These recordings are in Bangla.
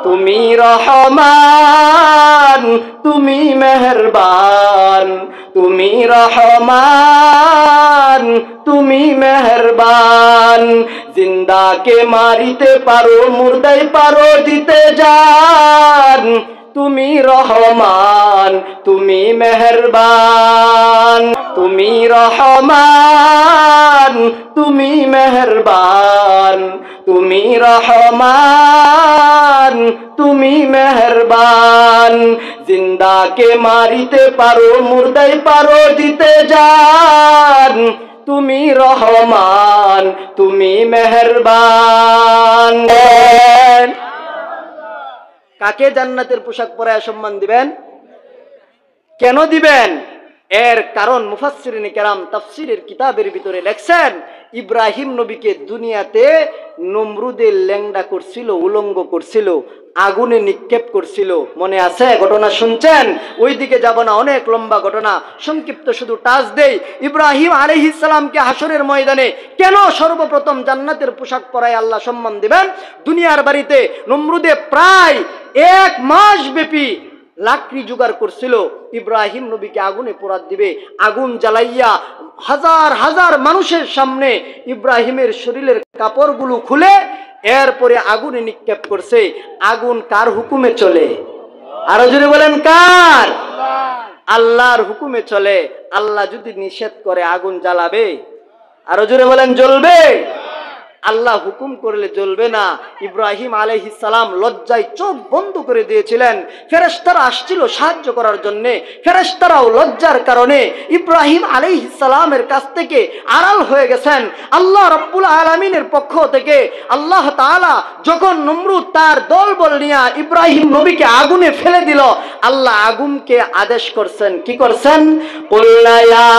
তুমি রহমান তুমি মেহেরবান, তুমি রহমান তুমি মেহেরবান। জিন্দাকে মারিতে পারো, মুর্দাই পারো দিতে জান, তুমি রহমান তুমি মেহেরবান, তুমি রহমান তুমি মেহেরবান, তুমি রহমান তুমি মেহেরবান। জিন্দাকে মারিতে পারো, মুর্দাই পারো দিতে জান, তুমি রহমান তুমি মেহেরবান। কাকে জান্নাতের পোশাক পরায় সম্মান দিবেন? কেন দিবেন? এর কারণ মুফাসসিরিনে কেরাম তাফসীরের কিতাবের ভিতরে লেখছেন, ইব্রাহিম নবীকে দুনিয়াতে নমরুদের ল্যাংড়া করছিল, উলঙ্গ করছিল, আগুনে নিক্ষেপ করছিল। মনে আছে? ঘটনা শুনছেন? ওই দিকে যাব না, অনেক লম্বা ঘটনা, সংক্ষিপ্ত শুধু টাচ দেই। ইব্রাহিম আলাইহিস সালামকে হাসরের ময়দানে কেন সর্বপ্রথম জান্নাতের পোশাক পরায় আল্লাহ সম্মান দিবেন? দুনিয়ার বাড়িতে নমরুদে প্রায় 1 মাস ব্যাপী লাকড়ি জোগাড় করছিল ইব্রাহিম নবীকে আগুনে পোড়াত দিবে। আগুন জ্বালাইয়া হাজার হাজার মানুষের সামনে ইব্রাহিমের শরীরের কাপড়গুলো খুলে এরপরে আগুনে নিক্ষেপ করছে। আগুন কার হুকুমে চলে? আরো জোরে বলেন কার? আল্লাহর হুকুমে চলে। আল্লাহ যদি নিষেধ করে আগুন জ্বালাবে? আরো জোরে বলেন জ্বলবে? আল্লাহ হুকুম করলে জ্বলবে না। ইব্রাহিম আলাইহিস সালাম লজ্জায় চোখ বন্ধ করে দিয়েছিলেন। ফেরেশতারা আসছিল সাহায্য করার জন্য, ফেরেশতারাও লজ্জার কারণে ইব্রাহিম আলাইহিস সালামের কাছ থেকে আড়াল হয়ে গেছেন। আল্লাহ রাব্বুল আলামিনের পক্ষ থেকে আল্লাহ তাআলা যখন নমরুদ তার দলবল নিয়ে ইব্রাহিম নবীকে আগুনে ফেলে দিল, আল্লাহ আগুনকে আদেশ করছেন, কি করছেন? কুল্লা ইয়া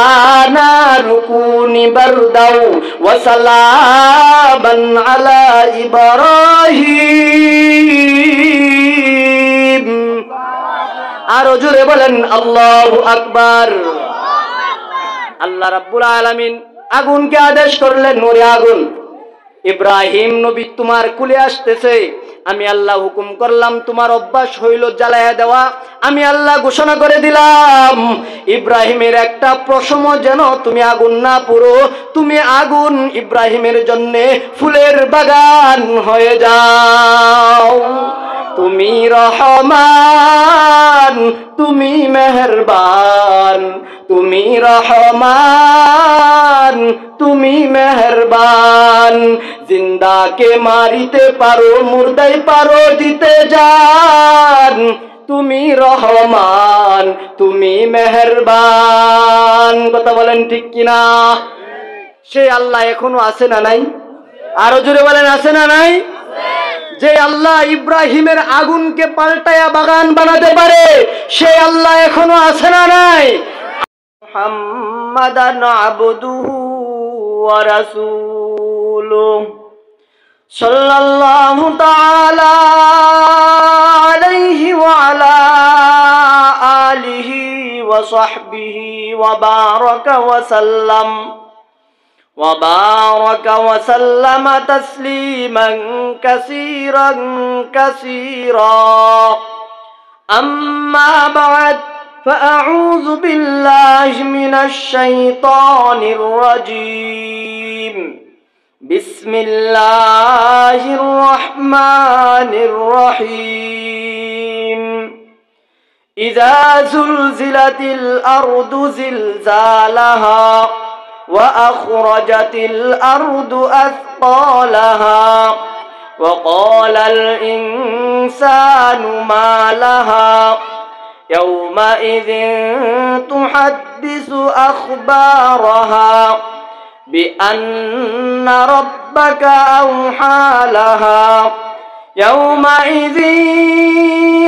নারু কুনি বারদাও ওয়া সালামান আলা ইব্রাহিম। আরো জোরে বলেন আল্লাহু আকবার। আল্লাহ রাব্বুল আলামিন আগুনকে আদেশ করলেন, নূরে আগুন, ইব্রাহিম নবী তোমার কুলে আসতেছে। আমি আল্লাহ হুকুম করলাম, তোমার অভ্যাস হইল জ্বালায়া দেওয়া। আমি আল্লাহ ঘোষণা করে দিলাম, ইব্রাহিমের একটা প্রশম যেন তুমি আগুন না পুরো। তুমি আগুন ইব্রাহিমের জন্য ফুলের বাগান হয়ে যাও। তুমি রহমান তুমি মেহেরবান, তুমি রহমান তুমি মেহেরবান। জিন্দাকে মারিতে পারো, মুর্দাই পারো দিতে জান, তুমি রহমান তুমি মেহেরবান। কথা বলেন ঠিক কিনা? সেই আল্লাহ এখনো আছে না নাই? আরো জোরে বলেন আছে না নাই? যে আল্লাহ ইব্রাহিমের আগুনকে পাল্টায়া বাগান বানাতে পারে, সেই আল্লাহ এখনো আছে না নাই? মুহাম্মাদান আবদুহু ওয়া রাসূলুহু সাল্লাল্লাহু তাআলা আলাইহি ওয়া আলা আলিহি ওয়া সাহবিহি ওয়া বারাকা ওয়া সাল্লাম وبارك وسلم تسليما كثيرا كثيرا. أما بعد فأعوذ بالله من الشيطان الرجيم. بسم الله الرحمن الرحيم. إذا زلزلت الأرض زلزالها وأخرجت الأرض أثقالها وقال الإنسان ما لها يومئذ تحدث أخبارها بأن ربك أوحى لها يومئذ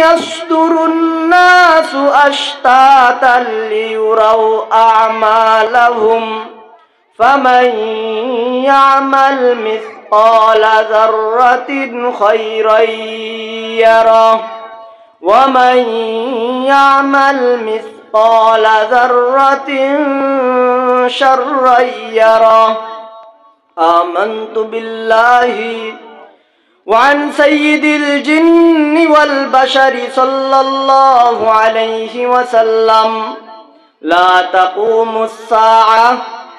يصدر الناس أشتاتا ليروا أعمالهم فمن يعمل مثقال ذرة خيرا يره ومن يعمل مثقال ذرة شرا يره. آمنت بالله وعن سيد الجن والبشر صلى الله عليه وسلم لا تقوم الساعة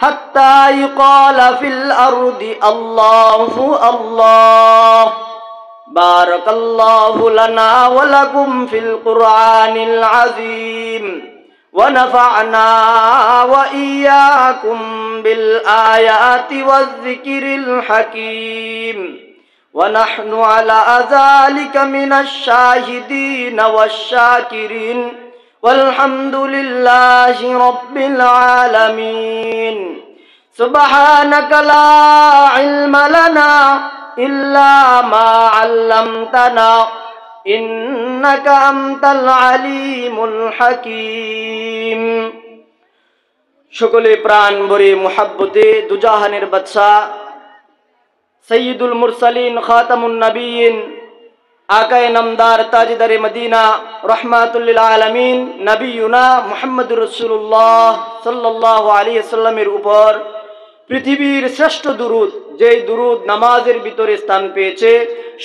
حتى يقال في الأرض الله الله بارك الله لنا ولكم في القرآن العظيم ونفعنا وإياكم بالآيات والذكر الحكيم ونحن على ذلك من الشاهدين والشاكرين والحمد لله رب العالمين سبحانك لا علم لنا إلا ما علمتنا إنك أنت العليم الحكيم সকলে প্রাণ ভরে মুহাব্বতে দুজাহানের বাদশা সৈয়দুল মুরসালিন খাতামুন নবীন আকায়ে নামদার তাজদারে মদিনা রাহমাতুল লিল আলামিন নবিয়ুনা মুহাম্মদুর রাসূলুল্লাহ সাল্লাল্লাহু আলাইহি ওয়াসাল্লামের উপর পৃথিবীর শ্রেষ্ঠ দুরূদ যেই দুরূদ নামাজের ভিতরে স্থান পেয়েছে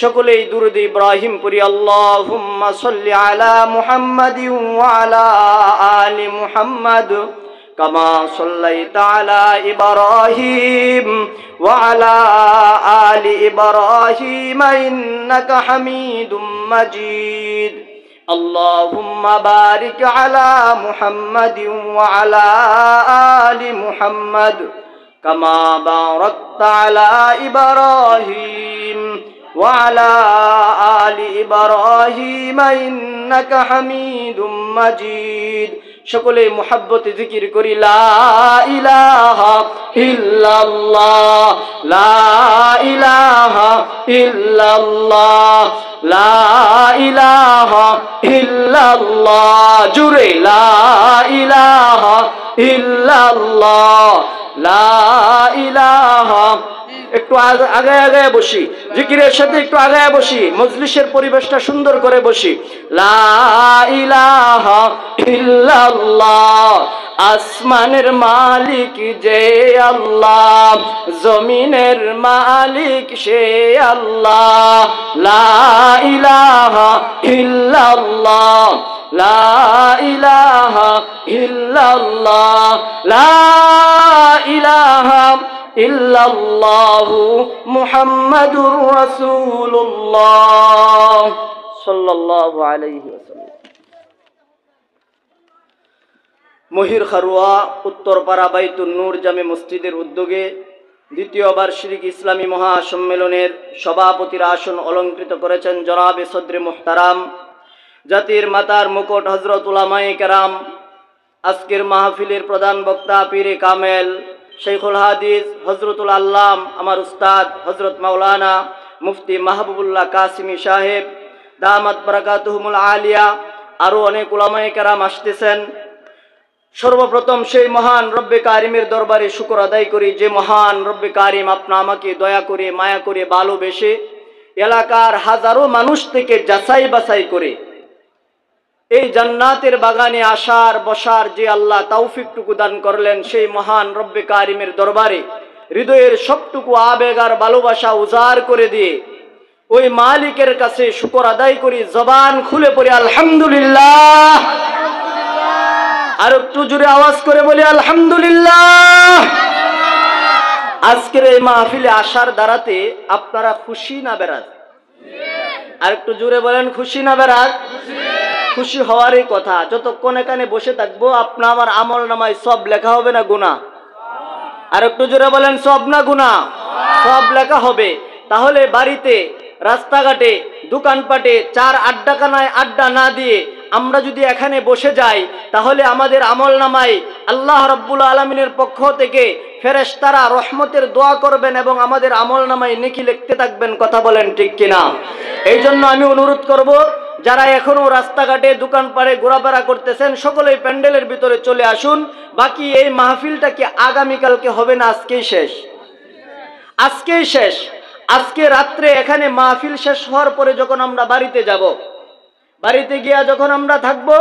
সকলেই দুরূদ ইব্রাহিম পড়ি আল্লাহুম্মা সাল্লি আলা মুহাম্মাদিন ওয়া আলা আলি মুহাম্মাদ কামা সাল্লাইতা আলা ইব্রাহিম ওয়া আলা আলি ইব্রাহিম ইন্নাকা হামিদুম মাজিদ আল্লাহুম্মা বারিক আলা মুহাম্মাদিন ওয়া আলা আলি মুহাম্মাদ كما باركت على إبراهيم وعلى آل إبراهيم إنك حميد مجيد সকলে মুহাব্বত জিকির করি লা ইলাহা ইল্লাল্লাহ লা ইলাহা ইল্লাল্লাহ লা ইলাহা ইল্লাল্লাহ জুরে লা ইলাহা ইল্লাল্লাহ লা ইলাহা একটু আগে আগে বসি জিকিরের সাথে একটু আগে বসি মজলিসের পরিবেশটা সুন্দর করে বসি লা ইলাহা ইল্লাল্লাহ আসমানের মালিক যে আল্লাহ জমিনের মালিক সে আল্লাহ লা ইলাহা ইল্লাল্লাহ লা ইলাহা ইল্লাল্লাহ লা ইলাহা ইল্লাল্লাহু মুহাম্মাদুর রাসূলুল্লাহ সাল্লাল্লাহু আলাইহি ওয়াসাল্লাম। মহির খারুয়া উত্তরপাড়া বাইতুন নূর জামে মসজিদের উদ্যোগে দ্বিতীয় বার্ষিক ইসলামী মহাসম্মেলনের সভাপতির আসন অলঙ্কৃত করেছেন জনাবে সদরে মুহতারাম জাতির মাতার মুকুট হযরত উলামায়ে কেরাম। আজকের মাহফিলের প্রধান বক্তা পীরে কামেল শেখুল হাদিস হযরতুল আল্লাম আমার উস্তাদ হযরত মাওলানা মুফতি মাহবুবুল্লাহ কাসিমি সাহেব দামাত বারাকাতুহুমুল আলিয়া, আরও অনেক উলামায়ে কেরাম আসতেছেন। সর্বপ্রথম সেই মহান রব্বে কারিমের দরবারে শুকর আদায় করি যে মহান রব্বে কারিম আপনা আমাকে দয়া করে মায়া করে ভালোবেসে এলাকার হাজারো মানুষ থেকে যাচাই বাছাই করে এই জান্নাতের বাগানে আসার বসার যে আল্লাহ তৌফিকটুকু দান করলেন সেই মহান রব্বে কারিমের দরবারে হৃদয়ের সবটুকু আবেগ আর ভালোবাসা উজাড় করে দিয়ে ওই মালিকের কাছে শুকর আদায় করি জবান খুলে পড়ি আলহামদুলিল্লাহ। আর একটু জোরে আওয়াজ করে বলি আলহামদুলিল্লাহ। আজকের এই মাহফিলে আসার দ্বারাতে আপনারা খুশি না বেরাজ? আর একটু জোরে বলেন খুশি না বেরাজ? খুশি হওয়ারই কথা। যতক্ষণ এখানে বসে থাকবো আপনার আমার আমল নামায় সব লেখা হবে না গুনাহ? আর একটু জোরে বলেন সব না গুনাহ? সব লেখা হবে। তাহলে বাড়িতে রাস্তাঘাটে দোকানপাটে চার আড্ডাখানায় আড্ডা না দিয়ে আমরা যদি এখানে বসে যাই তাহলে আমাদের আমল নামায় আল্লাহ রাব্বুল আলামিনের পক্ষ থেকে ফেরেশতারা রহমতের দোয়া করবেন এবং আমাদের আমল নামায় নেকি লিখতে থাকবেন। কথা বলেন ঠিক কিনা? এই জন্য আমি অনুরোধ করব যারা এখনো রাস্তাঘাটে দোকানপাটে ঘোরাফেরা করতেছেন সকলেই প্যান্ডেলের ভিতরে চলে আসুন। বাকি এই মাহফিলটা কি আগামীকালকে হবে না আজকেই শেষ? আজকেই শেষ। আজকে রাত্রে এখানে মাহফিল শেষ হওয়ার পরে যখন আমরা বাড়িতে যাব, বাড়িতে গিয়া যখন আমরা থাকবো,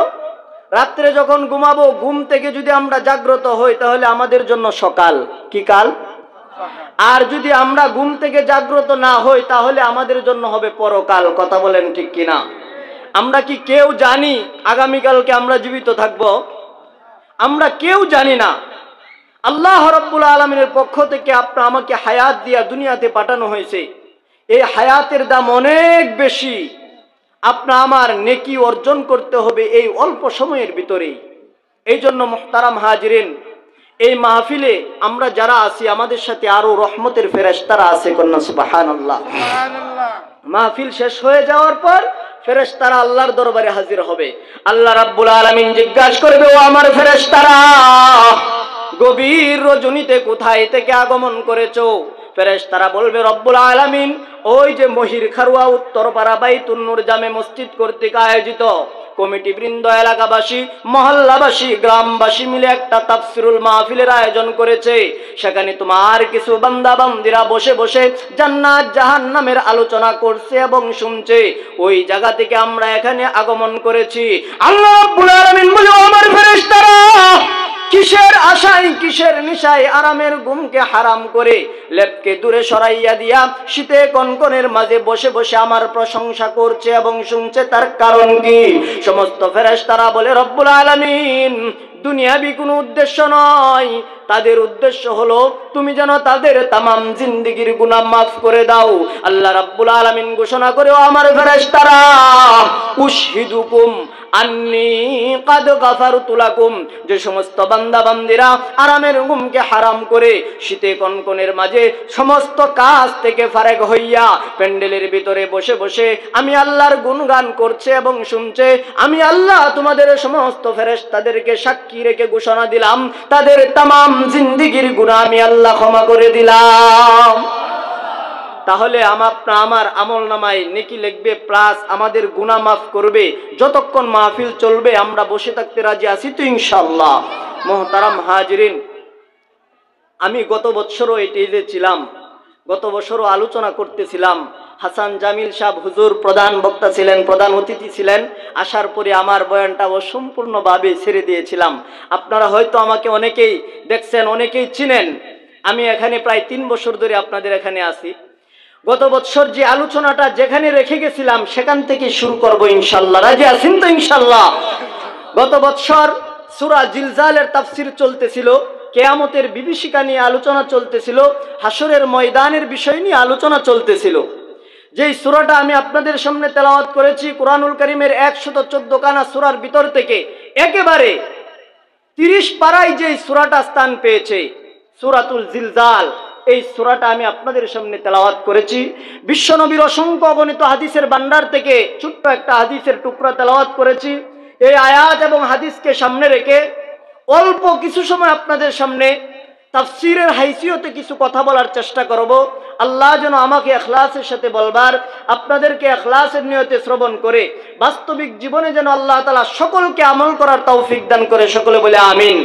রাত্রে যখন ঘুমাবো, ঘুম থেকে যদি আমরা জাগ্রত হই তাহলে আমাদের জন্য সকাল। কি কাল? আর যদি আমরা ঘুম থেকে জাগ্রত না হই তাহলে আমাদের জন্য হবে পরকাল। কথা বলেন ঠিক কিনা? আমরা কি কেউ জানি আগামীকালকে আমরা জীবিত থাকব? আমরা কেউ জানি না। আল্লাহ রাব্বুল আলামিনের পক্ষ থেকে আমাকে হায়াত দিয়া দুনিয়াতে পাঠানো হয়েছে। এই হায়াতের দাম অনেক বেশি। আমার নেকি অর্জন করতে হবে এই অল্প সময়ের ভিতরেই। এই জন্য মুহতারাম হাজিরিন, এই মাহফিলে আমরা যারা আছি আমাদের সাথে আরো রহমতের ফেরেশতারা আছে। কন্যা সুবহানাল্লাহ। মাহফিল শেষ হয়ে যাওয়ার পর ফেরেশতারা আল্লাহর দরবারে হাজির হবে। আল্লাহ রাব্বুল আলামিন জিজ্ঞাসা করবে, ও আমার ফেরেশতারা, গভীর রজনীতে কোথায় থেকে আগমন করেছো? ফেরেশতারা বলবে, রব্বুল আলামিন ওই যে মহির খারুয়া উত্তরপাড়া বাইতুন নূর জামে মসজিদ কর্তৃক আয়োজিত কমিটি বৃন্দ, এলাকাবাসী, মহল্লাবাসী, গ্রামবাসী মিলে একটা তাফসিরুল মাহফিলের আয়োজন করেছে। সেখানে তোমার কিছু বান্দা বান্দিরা বসে বসে জান্নাত জাহান্নামের আলোচনা করছে এবং শুনছে। ওই জায়গা থেকে আমরা এখানে আগমন করেছি। আল্লাহ রাব্বুল আলামিন বলে, আমার ফেরেশতারা, কিসের আশায় কিসের নিশায় আরামের ঘুমকে হারাম করে লেপকে দূরে সরাইয়া দিয়া শীতে কনকনের মাঝে বসে বসে আমার প্রশংসা করছে এবং শুনছে? তার কারণ কি? সমস্ত ফেরেশতারা বলে, রব্বুল আলামিন দুনিয়াবি কোনো উদ্দেশ্য নয়, তাদের উদ্দেশ্য হলো তুমি যেন তাদের তামাম জিন্দেগির গুনাহ মাফ করে দাও। আল্লাহ রাব্বুল আলামিন ঘোষণা করে, ও আমার ফেরেশতারা, উশহিদুকুম আন্নী কাদ গাফারতু লাকুম, যে সমস্ত বান্দা বান্দিরা আরামের ঘুমকে হারাম করে শীতে কনকনের মাঝে সমস্ত কাজ থেকে ফারেক হইয়া প্যান্ডেলের ভিতরে বসে বসে আমি আল্লাহর গুণগান করছে এবং শুনছে, আমি আল্লাহ তোমাদের সমস্ত ফেরেশতাদেরকে সাক্ষী রেখে ঘোষণা দিলাম, তাদের তামাম জিন্দেগির গুনাহ আমি আল্লাহ ক্ষমা করে দিলাম। তাহলে আমার আমল নামায় নেকি লিখবে, প্লাস আমাদের গুনাহ মাফ করবে। যতক্ষণ মাহফিল চলবে আমরা বসে থাকতে রাজি আছি তো ইনশাআল্লাহ। মুহতারাম হাজিরিন, আমি গত বছরও এটিতে ছিলাম, গত বছরও আলোচনা করতেছিলাম। হাসান জামিল সাহেব হুজুর প্রধান বক্তা ছিলেন, প্রধান অতিথি ছিলেন। আসার পরে আমার বয়ানটা সম্পূর্ণভাবে ছেড়ে দিয়েছিলাম। আপনারা হয়তো আমাকে অনেকেই দেখছেন, অনেকেই চিনেন। আমি এখানে প্রায় 3 বছর ধরে আপনাদের এখানে আছি। গত বছর যে আলোচনাটা যেখানে রেখে গেছিলাম সেখান থেকে শুরু করব ইনশাআল্লাহ। রাজি আছেন তো ইনশাআল্লাহ? গত বছর সূরা জিলজালের তাফসীর চলতেছিল, কিয়ামতের বিভীষিকা নিয়ে আলোচনা চলতেছিল, হাসরের ময়দানের বিষয় নিয়ে আলোচনা চলতেছিল। যেই সূরাটা আমি আপনাদের সামনে তেলাওয়াত করেছি কুরআনুল কারীমের 114 খানা সূরার ভিতর থেকে একেবারে 30 পারায় যেই সূরাটা স্থান পেয়েছে সূরাতুল জিলজাল, এই সূরাটা আমি আপনাদের সামনে তেলাওয়াত করেছি। বিশ্বনবীর অসংখ্য অগণিত হাদিসের ভান্ডার থেকে ছোট্ট একটা হাদিসের টুকরা তেলাওয়াত করেছি। এই আয়াত এবং হাদিসকে সামনে রেখে অল্প কিছু সময় আপনাদের সামনে তাফসীরের হাইসিয়তে কিছু কথা বলার চেষ্টা করব। আল্লাহ যেন আমাকে ইখলাসের সাথে বলবার, আপনাদেরকে ইখলাসের নিয়তে শ্রবণ করে বাস্তবিক জীবনে যেন আল্লাহ তাআলা সকলকে আমল করার তৌফিক দান করে। সকলে বলে আমিন।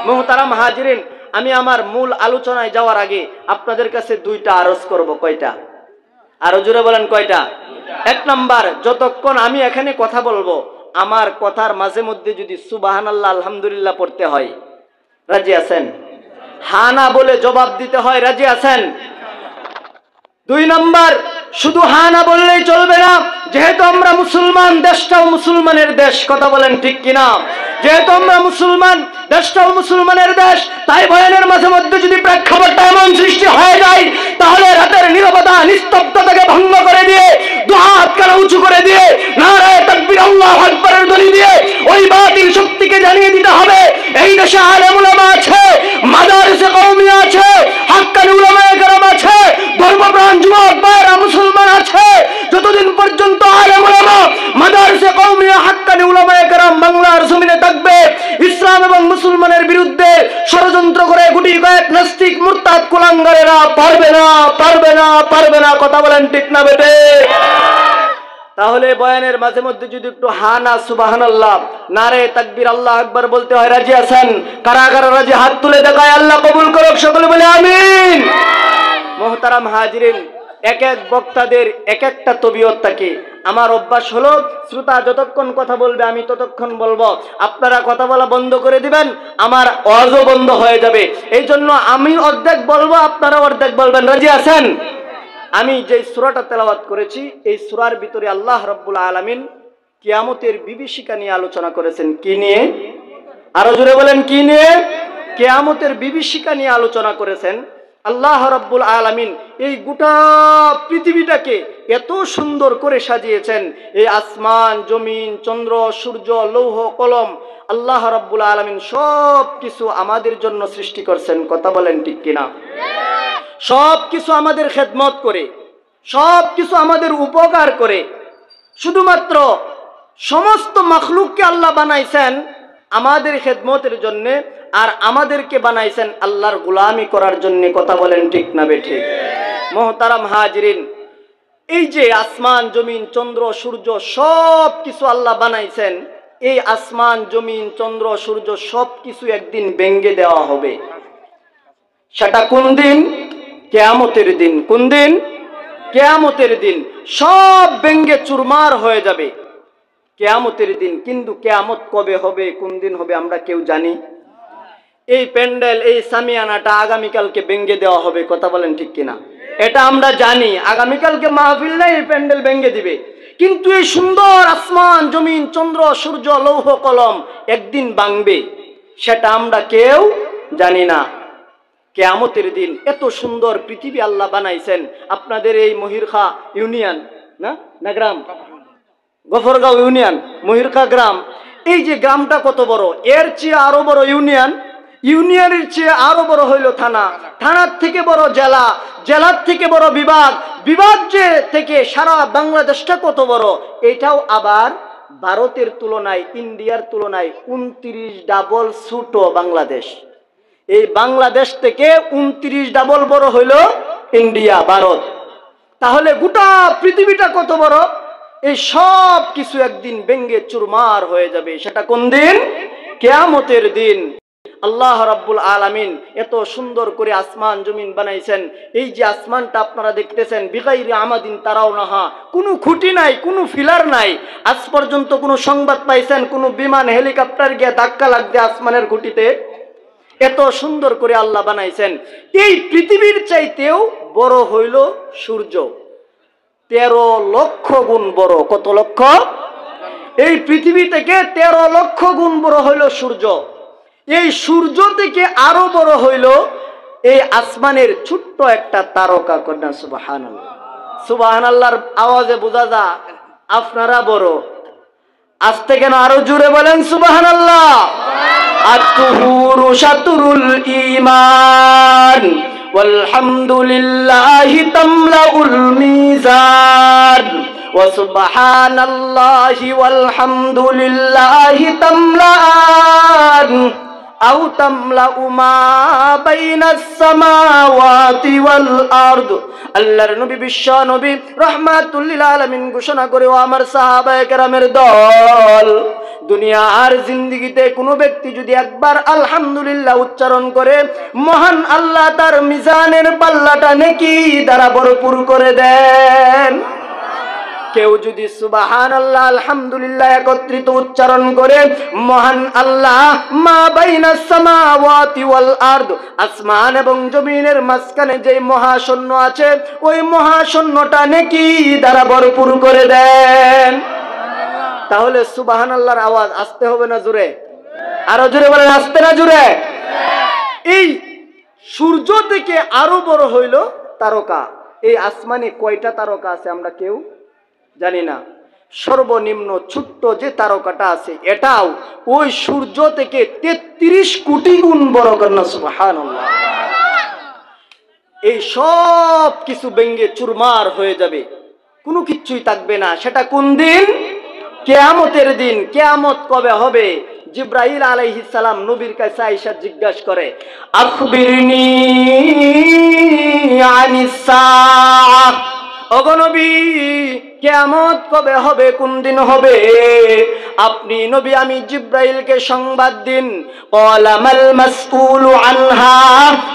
মুহতারাম হাজিরিন, আমি আমার মূল আলোচনায় যাওয়ার আগে আপনাদের কাছে 2টা আরজ করব। কয়টা? আরো জোরে বলেন কয়টা? 1 নাম্বার, যতক্ষণ আমি এখানে কথা বলবো আমার কথার মাঝে মধ্যে যদি সুবহানাল্লাহ আলহামদুলিল্লাহ পড়তে হয়, রাজি আছেন? হা না বলে জবাব দিতে হয়, রাজি আছেন? 2 নাম্বার, শুধু হা না বললেই চলবে না। যেহেতু আমরা মুসলমান, দেশটাও মুসলমানের দেশ, কথা বলেন ঠিক কিনা? যেহেতু আমরা মুসলমান, দেশটাও মুসলমানের দেশ, তাই বয়ানের মাঝে মধ্যে যদি প্রেক্ষাপটটা এমন সৃষ্টি হয়ে যায় তাহলে রাতের নীরবতা নিস্তব্ধতাকে ভঙ্গ করে দিয়ে 2 হাত কানা উঁচু করে দিয়ে নারায়ে তাকবীর আল্লাহু আকবারের ধ্বনি দিয়ে ওই বাতিল শক্তিকে জানিয়ে দিতে হবে এই দেশে আলেম উলামা আছে, মাদারিসে কওমিয়া আছে, হাক্কানি উলামায়ে কেরাম আছে, ধর্মপ্রাণ যুবক ভাইরা মুসলমান আছে। যতদিন পর্যন্ত আলেম উলামা, মাদারিসে কওমিয়া, হাক্কানি উলামায়ে কেরাম বাংলার জমিনে থাকবে, ইসলাম এবং মুসলমানের বিরুদ্ধে ষড়যন্ত্র করে গুটি কয়েক নাস্তিক মুরতাদ কুলাঙ্গারেরা পারবে না, পারবে না, পারবে না। কথা বলেন ঠিক না বেটে? তাহলে বয়ানের মাঝে মধ্যে যদি একটু হা না সুবহানাল্লাহ, নারে তাকবীর আল্লাহু আকবার বলতে হয়, রাজি আছেন? কারা কারা রাজি হাত তুলে দেখায়, আল্লাহ কবুল করুক। সকলে বলে আমিন। মুহতারাম হাজিরিন, এক এক বক্তাদের এক একটা তবিয়ত থাকে। আমার অভ্যাস হলো শ্রোতা যতক্ষণ কথা বলবে আমি ততক্ষণ বলবো, আপনারা কথা বলা বন্ধ করে দিবেন, আমার ওয়াজও বন্ধ হয়ে যাবে। এই জন্য আমি অর্ধেক বলবো, আপনারা অর্ধেক বলবেন। রাজি আছেন? আমি যে সূরাটা তেলাওয়াত করেছি এই সূরার ভিতরে আল্লাহ রাব্বুল আলামিন কিয়ামতের বিভীষিকা নিয়ে আলোচনা করেছেন। কি নিয়ে? আরো জোরে বলেন, কি নিয়ে? কিয়ামতের বিভীষিকা নিয়ে আলোচনা করেছেন। আল্লাহ রাব্বুল আলামিন এই গোটা পৃথিবীটাকে এত সুন্দর করে সাজিয়েছেন। এই আসমান, জমিন, চন্দ্র, সূর্য, লৌহ, কলম, আল্লাহ রাব্বুল আলামিন সব কিছু আমাদের জন্য সৃষ্টি করছেন। কথা বলেন ঠিক কিনা? সব কিছু আমাদের খেদমত করে, সব কিছু আমাদের উপকার করে। শুধুমাত্র সমস্ত মাখলুককে আল্লাহ বানাইছেন আমাদের খেদমতের জন্য, আর আমাদেরকে বানাইছেন আল্লাহর গোলামি করার জন্য। কথা বলেন ঠিক না বেঠিক? মুহতারাম হাজিরিন, এই যে আসমান, জমিন, চন্দ্র, সূর্য সব কিছু আল্লাহ বানাইছেন, এই আসমান, জমিন, চন্দ্র, সূর্য সব কিছু একদিন ভেঙে দেওয়া হবে। সেটা কোন দিন? কিয়ামতের দিন। কোন দিন? কিয়ামতের দিন। সব ভেঙে চুরমার হয়ে যাবে কিয়ামতের দিন। কিন্তু কিয়ামত কবে হবে, কোন দিন হবে আমরা কেউ জানি? এই প্যান্ডেল, এই সামিয়ানাটা আগামীকালকে ভেঙে দেওয়া হবে। কথা বলেন ঠিক কিনা? এটা আমরা জানি, আগামীকালকে মাহফিল নেই, এই প্যান্ডেল ভেঙে দিবে। কিন্তু এই সুন্দর আসমান, জমিন, চন্দ্র, সূর্য, লৌহ, কলম একদিন ভাঙবে, সেটা আমরা কেউ জানি না। কিয়ামতের দিন এত সুন্দর পৃথিবী আল্লাহ বানাইছেন। আপনাদের এই মহিরখা ইউনিয়ন না গ্রাম, গফরগাঁও ইউনিয়ন, মহিরখা গ্রাম, এই যে গ্রামটা কত বড়, এর চেয়ে আরো বড় ইউনিয়ন, ইউনিয়নের চেয়ে আরো বড় হইল থানা, থানার থেকে বড় জেলা, জেলার থেকে বড় বিভাগ, বিভাগ যে থেকে সারা বাংলাদেশটা কত বড়। এটাও আবার ভারতের তুলনায়, ইন্ডিয়ার তুলনায় 29 ডাবল ছোট বাংলাদেশ। এই বাংলাদেশ থেকে 29 ডাবল বড় হইল ইন্ডিয়া, ভারত। তাহলে গোটা পৃথিবীটা কত বড়। এই সব কিছু একদিন ভেঙে চুরমার হয়ে যাবে। সেটা কোন দিন? কিয়ামতের দিন। আল্লাহ রাব্বুল আলামিন এত সুন্দর করে আসমান জমিন বানাইছেন। এই যে আসমানটা আপনারা দেখতেছেন, বিগাইরি আমাদিন তারাউনাহা, কোনো খুঁটি নাই, কোনো ফিলার নাই। আজ পর্যন্ত কোনো সংবাদ পাইছেন কোনো বিমান, হেলিকপ্টার গিয়ে ধাক্কা লাগবে আসমানের খুঁটিতে? এত সুন্দর করে আল্লাহ বানাইছেন। এই পৃথিবীর চাইতেও বড় হইল সূর্য, 13 লক্ষ গুণ বড়। কত লক্ষ? এই পৃথিবী থেকে 13 লক্ষ গুণ বড় হইল সূর্য। এই সূর্য থেকে আরো বড় হইল এই আসমানের ছোট্ট একটা তারকা। কন্যা সুবহানাল্লাহ। সুবহানাল্লাহর আওয়াজে বোঝা যায় আপনারা বড়। আস্তে কেন, আরো জোরে বলেন সুবহানাল্লাহ। আত-তুহুরু শাতরুল ঈমান ওয়ালহামদুলিল্লাহি তামলাউল মিজান ওয়া সুবহানাল্লাহি ওয়ালহামদুলিল্লাহি তামলান আও তামলাউ মা বাইনাস সামাওয়াতি ওয়াল আরদ। আল্লাহর নবী, বিশ্ব নবী রাহমাতুল লিল আলামিন ঘোষণা করে, ও আমার সাহাবায়ে কেরামের দল, দুনিয়ার জিন্দেগিতে কোনো ব্যক্তি যদি একবার আলহামদুলিল্লাহ উচ্চারণ করে, মহান আল্লাহ তার মিজানের পাল্লাটা নেকি দ্বারা ভরপুর করে দেন। কেউ যদি সুবহানাল্লাহ আলহামদুলিল্লাহ একত্রিত উচ্চারণ করে, মহান আল্লাহ মা বাইনাস সামাওয়াতি ওয়াল আরদ, আসমান এবং জমিনের মাঝখানে যে মহাশূন্য আছে, ওই মহাশূন্যটা নেকি দ্বারা ভরপুর করে দেন। তাহলে সুবহানাল্লাহর আওয়াজ আসতে হবে না জোরে? আরো জোরে বলেন, আসতে না জোরে? এই সূর্য থেকে আরো বড় হইল তারকা। এই আসমানে কয়টা তারকা আছে আমরা কেউ জানি না। সর্বনিম্ন ছোট্ট যে তারকাটা আছে, এটাও ওই সূর্য থেকে 33 কোটি গুণ বড়। কন্যা সুবহানাল্লাহ। এই সব কিছু ভেঙে চুরমার হয়ে যাবে, কোনো কিচ্ছুই থাকবে না। সেটা কোন দিন? কিয়ামতের দিন। কিয়ামত কবে হবে? জিবরাইল আলাইহিস সালাম নবীর কাছে আয়েশা জিজ্ঞাসা করে, আখবিরনি আনিস সাআহ, ওগো নবী কিয়ামত কবে হবে, কোন দিন হবে? আপনি নবী, আমি জিবরাইলকে সংবাদ দিন। ক্বালা মাল মাসউলু আনহা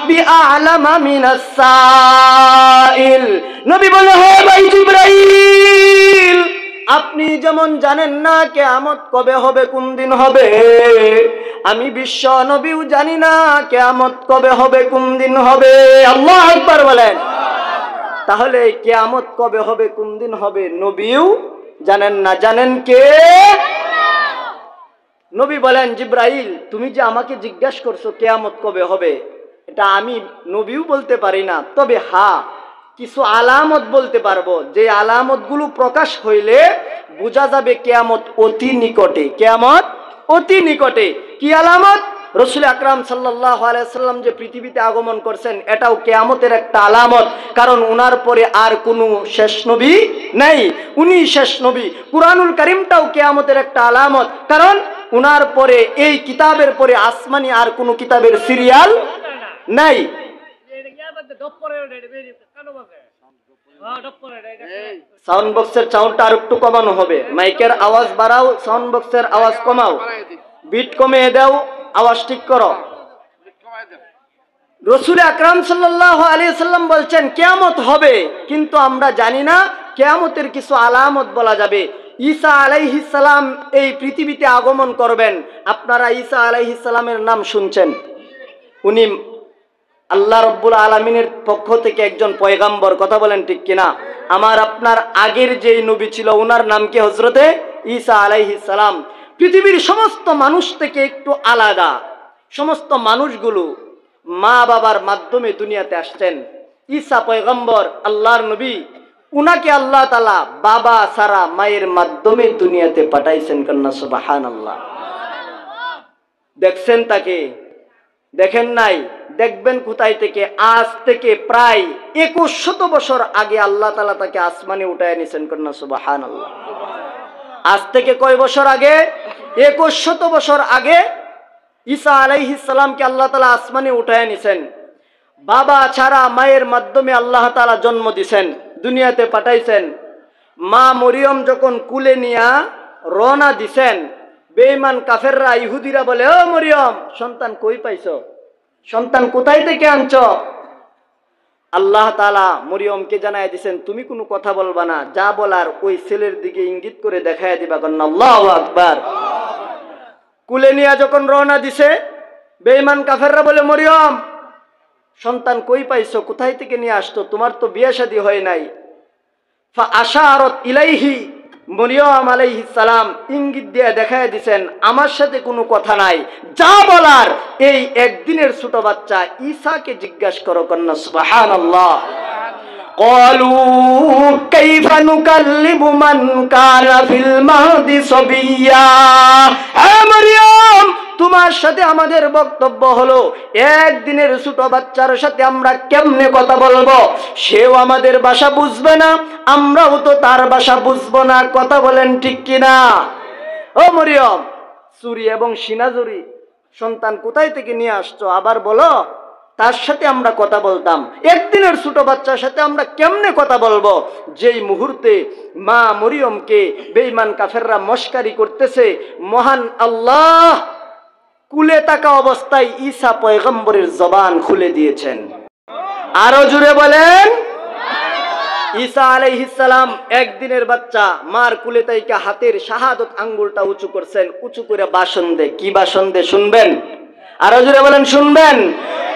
বিআলামা মিনাস সাইল। নবী বলে, হে ভাই জিবরাইল, আপনি যেমন জানেন না কিয়ামত কবে হবে, কোন দিন হবে, আমি বিশ্ব নবীও জানি না কিয়ামত কবে হবে, কোন দিন হবে। আল্লাহু আকবার বলেন। তাহলে কিয়ামত কবে হবে, কোন দিন হবে, নবীও জানেন না, জানেন কে? নবী বলেন, জিব্রাইল তুমি যে আমাকে জিজ্ঞাসা করছো কিয়ামত কবে হবে, এটা আমি নবীও বলতে পারি না, তবে হ্যাঁ কিছু আলামত বলতে পারবো, যে আলামতগুলো প্রকাশ হইলে বোঝা যাবে কিয়ামত অতি নিকটে। কিয়ামত অতি নিকটে। কি আলামত? রাসূল আকরাম সাল্লাল্লাহু আলাইহি সাল্লাম যে পৃথিবীতে আগমন করছেন, এটাও কিয়ামতের একটা আলামত, কারণ উনার পরে আর কোনো শেষ নবী নাই, উনি শেষ নবী। কুরআনুল কারীমটাও কিয়ামতের একটা আলামত, কারণ উনার পরে, এই কিতাবের পরে আসমানি আর কোনো কিতাবের সিরিয়াল নাই। সাউন্ড বক্সের সাউন্ডটা আর একটু কমানো হবে, মাইকের আওয়াজ বাড়াও, সাউন্ড বক্সের আওয়াজ কমাও, বিট কমিয়ে দাও, আওয়াজ ঠিক করো। রাসূল আকরাম সাল্লাল্লাহু আলাইহি সাল্লাম বলছেন কিয়ামত হবে, কিন্তু আমরা জানি না। কিয়ামতের কিছু আলামত বলা যাবে। ঈসা আলাইহিস সালাম এই পৃথিবীতে আগমন করবেন। আপনারা ঈসা আলাইহিস সালামের নাম শুনছেন। উনি আল্লাহ রাব্বুল আলামিনের পক্ষ থেকে একজন পয়গাম্বর, কথা বলেন ঠিক কিনা? আমার আপনার আগের যেই নবী ছিল ওনার নাম কি? হযরতে ঈসা আলাইহিস সালাম। পৃথিবীর সমস্ত মানুষ থেকে একটু আলাদা। সমস্ত মানুষগুলো মা বাবার মাধ্যমে দুনিয়াতে আসছেন। ঈসা পয়গম্বর, আল্লাহর নবী, উনাকে আল্লাহ তাআলা বাবা সারা মায়ের মাধ্যমে দুনিয়াতে পাঠাইছেন। কন্যা সুবহানাল্লাহ। দেখছেন তাকে? দেখেন নাই? দেখবেন কোথায় থেকে? আজ থেকে প্রায় 2100 বছর আগে আল্লাহ তাআলা তাকে আসমানে উঠায় নিয়েছেন। কন্যা সুবহানাল্লাহ। আজ থেকে কয় বছর আগে? 2100 বছর আগে ঈসা আলাইহিস সালামকে আল্লাহ তাআলা আসমানে উঠায় নিয়েছেন। বাবা ছাড়া মায়ের মাধ্যমে আল্লাহ তাআলা জন্ম দিয়েছেন, দুনিয়াতে পাঠাইছেন। মা মরিয়ম যখন কুলে নিয়া রওনা দিছেন, বেঈমান কাফেররা ইহুদিরা বলে, ও মরিয়ম, সন্তান কই পাইছো? সন্তান কোথায় থেকে আনছো? আল্লাহ তাআলা মরিয়মকে জানায় দিয়েছেন, তুমি কোনো কথা বলবা না, যা বলার ওই ছেলের দিকে ইঙ্গিত করে দেখায় দিবা। আল্লাহু আকবার। কুলে নিয়া যখন রওনা দিছে, বেঈমান কাফেররা বলে, মরিয়ম সন্তান কই পাইছো? কোথায় থেকে নিয়ে আসতো? তোমার তো বিয়ে শাদী হয় নাই। ফা আশারাত ইলাইহি, মরিয়ম আলাইহিস সালাম ইঙ্গিত দিয়ে দেখায় দিয়েছেন, আমার সাথে কোনো কথা নাই, যা বলার এই একদিনের ছোট বাচ্চা ঈসাকে জিজ্ঞাসা করো। কন্যা সুবহানাল্লাহ। ক্বালু কাইফা নুকাল্লিমু মান কানা ফিল মাহদি সাবিয়্যা। হে মরিয়ম, তোমার সাথে আমাদের বক্তব্য হলো, একদিনের ছোট বাচ্চার সাথে আমরা কেমনে কথা বলবো? সেও আমাদের ভাষা বুঝবে না, আমরাও তো তার ভাষা বুঝবো না। কথা বলেন ঠিক কিনা? ও মরিয়ম, চুরি এবং সিনাজুরি সন্তান কোথায় থেকে নিয়ে আসছো? আবার বলো, তার সাথে আমরা কথা বলতাম, একদিনের ছোট বাচ্চার সাথে আমরা কেমনে কথা বলবো? যেই মুহূর্তে মা মরিয়মকে বেঈমান কাফেররা মশকারি করতেছে, মহান আল্লাহ কুলে থাকা অবস্থায় ঈসা পয়গম্বরের জবান খুলে দিয়েছেন। আরো জুড়ে বলেন। ঈসা আলাইহিস সালাম একদিনের বাচ্চা, মার কুলে তাইকা হাতের শাহাদত আঙ্গুলটা উঁচু করছেন, উঁচু করে ভাষণ দে। কি ভাষণ দে শুনবেন? আরো জুড়ে বলেন, শুনবেন।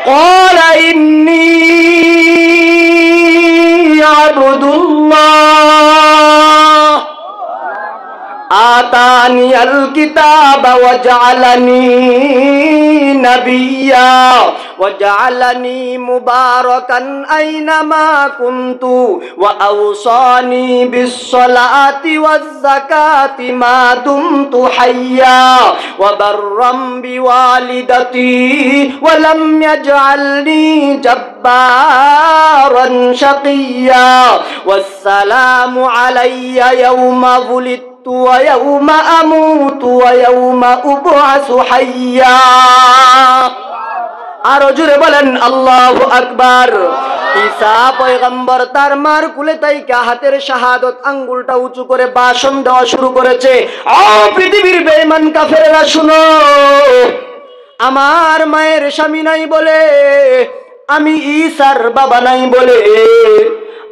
ক্বালা ইন্নী আবদুল্লাহ আতানিয়াল কিতাবা ওয়া জাআলানি নাবিয়্যা ওয়া জাআলানি মুবারাকান আইনামা কুনতু ওয়া আওসানি বিস-সালাতি ওয়াজ-যাকাতি মা দুমতু হাইয়্যা ওয়া বাররাম বিওয়ালিদাতি ওয়া লাম ইয়াজআলনি জাব্বারান শাকিয়্যা ওয়াস-সালামু আলাইয়া ইয়াওমা বুলিদতু ওয়া ইয়াওমা আমুতু ওয়া ইয়াওমা উবআসু হাইয়্যা। আরো জোরে বলেন আল্লাহু আকবার। ঈসা পয়গম্বর তার মার কুলে তাইকা হাতের শাহাদত আঙ্গুলটা উঁচু করে ভাষণ দেওয়া শুরু করেছে। ও পৃথিবীর বেঈমান কাফেররা শুনো, আমার মায়ের স্বামী নাই বলে, আমি ঈসার বাবা নাই বলে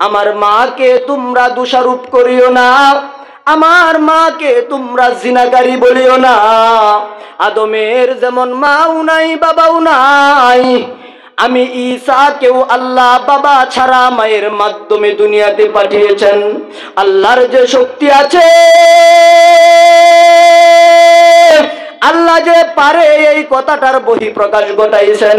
আমার মাকে তোমরা দোষারোপ করিও না, আমার মাকে তোমরা জিনাকারী বলিও না। আদমের যেমন মাও নাই বাবাও নাই, আমি ঈসাকেও আল্লাহ বাবা ছাড়া মায়ের মাধ্যমে দুনিয়াতে পাঠিয়েছেন। আল্লাহর যে শক্তি আছে, আল্লাহ যে পারে এই কথাটার বহিঃপ্রকাশ ঘটাইছেন।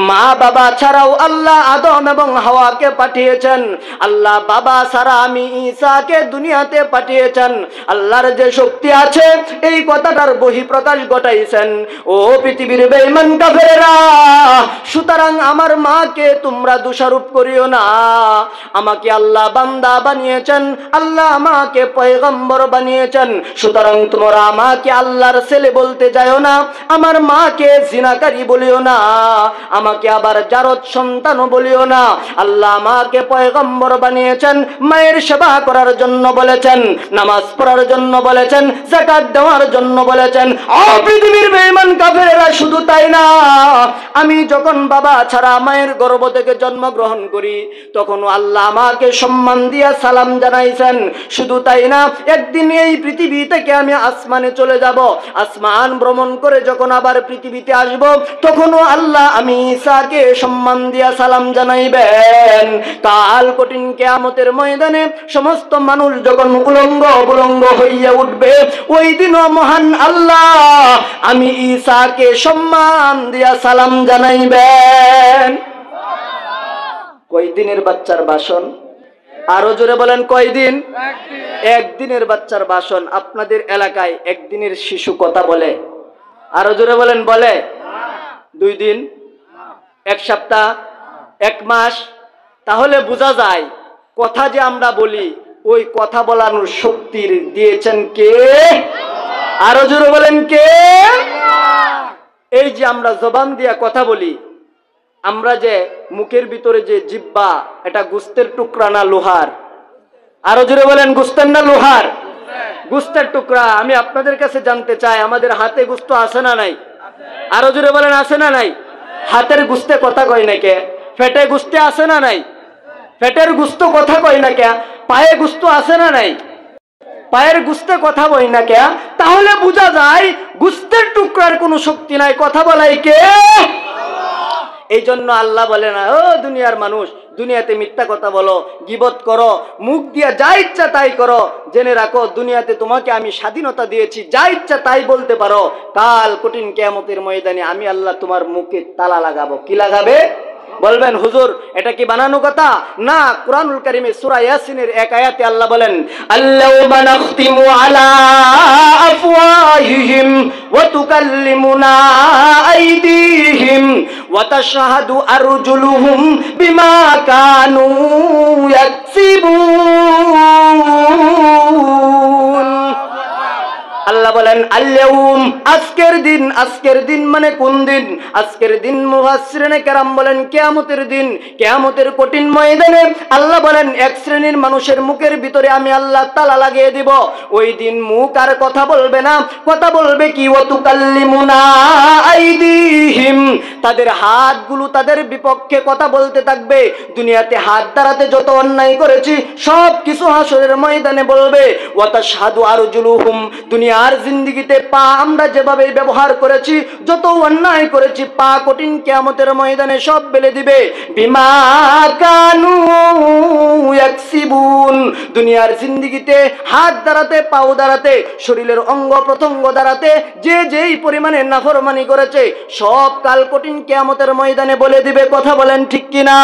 মা বাবা ছাড়াও আল্লাহ আদম এবং হাওয়াকে পাঠিয়েছেন। আল্লাহ বাবা ছাড়া আমি ঈসাকে দুনিয়াতে পাঠিয়েছেন। আল্লাহর যে শক্তি আছে এই কথাটার বহিঃপ্রকাশ ঘটাইছেন। ও পৃথিবীর বেঈমান কাফেরেরা, সুতরাং আমার মাকে তোমরা দোষারোপ করিও না। আমাকে আল্লাহ বান্দা বানিয়েছেন, আল্লাহ আমাকে পয়গম্বর বানিয়েছেন। সুতরাং তোমরা আমাকে আল্লাহর ছেলে বলতে যাও না, আমার মাকে জিনাকারী বলিও না, আমাকে আবার জারদ সন্তান বলিও না। আল্লাহ আমাকে পয়গম্বর বানিয়েছেন, মায়ের সেবা করার জন্য বলেছেন, নামাজ পড়ার জন্য বলেছেন, যাকাত দেওয়ার জন্য বলেছেন। পৃথিবীর বেঈমান কাফেরেরা, শুধু তাই না, আমি যখন বাবা ছাড়া মায়ের গর্ভ থেকে জন্মগ্রহণ করি তখনও আল্লাহ আমাকে সম্মান দিয়া সালাম জানাইছেন। শুধু তাই না, একদিন এই পৃথিবী থেকে আমি আসমানে চলে যাব, আসমান ভ্রমণ করে যখন আবার পৃথিবীতে আসব তখনও আল্লাহ আমি ঈসাকে সম্মান দিয়া সালাম জানাইবেন। কাল কঠিন কিয়ামতের ময়দানে সমস্ত মানুষ যখন উলঙ্গ অবলঙ্গ হইয়া উঠবে, ওই দিনও মহান আল্লাহ আমি ঈসাকে সম্মান দিয়া সালাম জানাইবেন। কয়দিনের বাচ্চার ভাষণ? আরো জোরে বলেন, কয়দিন? একদিনের বাচ্চার ভাষণ। আপনাদের এলাকায় একদিনের শিশু কথা বলে? আরো জোরে বলেন, বলে? 2 দিন, 1 সপ্তাহ, 1 মাস? তাহলে বোঝা যায় কথা যে আমরা বলি ওই কথা বলানোর শক্তি দিয়েছেন কে? আরো জোরে বলেন, কে? এই যে আমরা জবান দিয়া কথা বলি, আমরা যে মুখের ভিতরে যে জিহ্বা, এটা গোস্তের টুকরা না লোহার? আরো জোরে বলেন, গোস্তের না লোহার? গোস্তের টুকরা। আমি আপনাদের কাছে জানতে চাই, আমাদের হাতে গোস্ত আছে না নাই? আরো জোরে বলেন, আছে না নাই? হাতের গোস্তে কথা কয় না কে? পেটে গোস্তে আছে না নাই? পেটের গোস্ত কথা কয় না কে? পায়ে গোস্ত আছে না নাই? পায়ের গোস্তে কথা বই না কে? তাহলে বোঝা যায় গোস্তের টুকরার কোনো শক্তি নাই, কথা বলাই কে? এই জন্য আল্লাহ বলে না, ও দুনিয়ার মানুষ, দুনিয়াতে মিথ্যা কথা বলো, গীবত করো, মুখ দিয়া যা ইচ্ছা তাই করো, জেনে রাখো দুনিয়াতে তোমাকে আমি স্বাধীনতা দিয়েছি, যা ইচ্ছা তাই বলতে পারো। কাল কঠিন কিয়ামতের ময়দানে আমি আল্লাহ তোমার মুখে তালা লাগাবো। কি লাগাবে? বলবেন হুজুর এটা কি বানানো কথা? না, কুরআনুল কারীমে সূরা ইয়াসিনের 1 আয়াতে আল্লাহ বলেন, আল্লাহুম্মা নাখতিমু আলা আফওয়াহিহিম ওয়া তুকাল্লিমুনা আইদিহিম ওয়া তাশহাদু আরজুলুহুম বিমা কানু ইয়াকসিবুন। আল্লাহ বলেন আল-ইয়াউম, আজকের দিন। আজকের দিন মানে কোন দিন? আজকের দিন মুফাসসিরিনে কেরাম বলেন কিয়ামতের দিন। কিয়ামতের কঠিন ময়দানে আল্লাহ বলেন এক শ্রেণীর মানুষের মুখের ভিতরে আমি আল্লাহ তালা লাগিয়ে দিব। ওই দিন মুখ আর কথা বলবে না, কথা বলবে কি? ওয়া তুকাল্লিমুনা আইদিহিম, তাদের হাতগুলো তাদের বিপক্ষে কথা বলতে থাকবে। দুনিয়াতে হাত দ্বারাতে যত অন্যায় করেছি সব কিছু হাসরের ময়দানে বলবে। ওয়া তাশহাদু আরজুলুহুম, দুনিয়ার জিন্দেগিতে পা আমরা যেভাবে ব্যবহার করেছি, যত অন্যায় করেছি, পা কঠিন কিয়ামতের ময়দানে সব বলে দিবে। বিমা কানু ইয়াকসিবুন, দুনিয়ার জিন্দেগিতে হাত দ্বারাতে, পাও দ্বারাতে, শরীরের অঙ্গ প্রত্যঙ্গ দ্বারাতে যে যেই পরিমাণে নাফরমানি করেছে সব কাল কঠিন কিয়ামতের ময়দানে বলে দিবে। কথা বলেন ঠিক কিনা?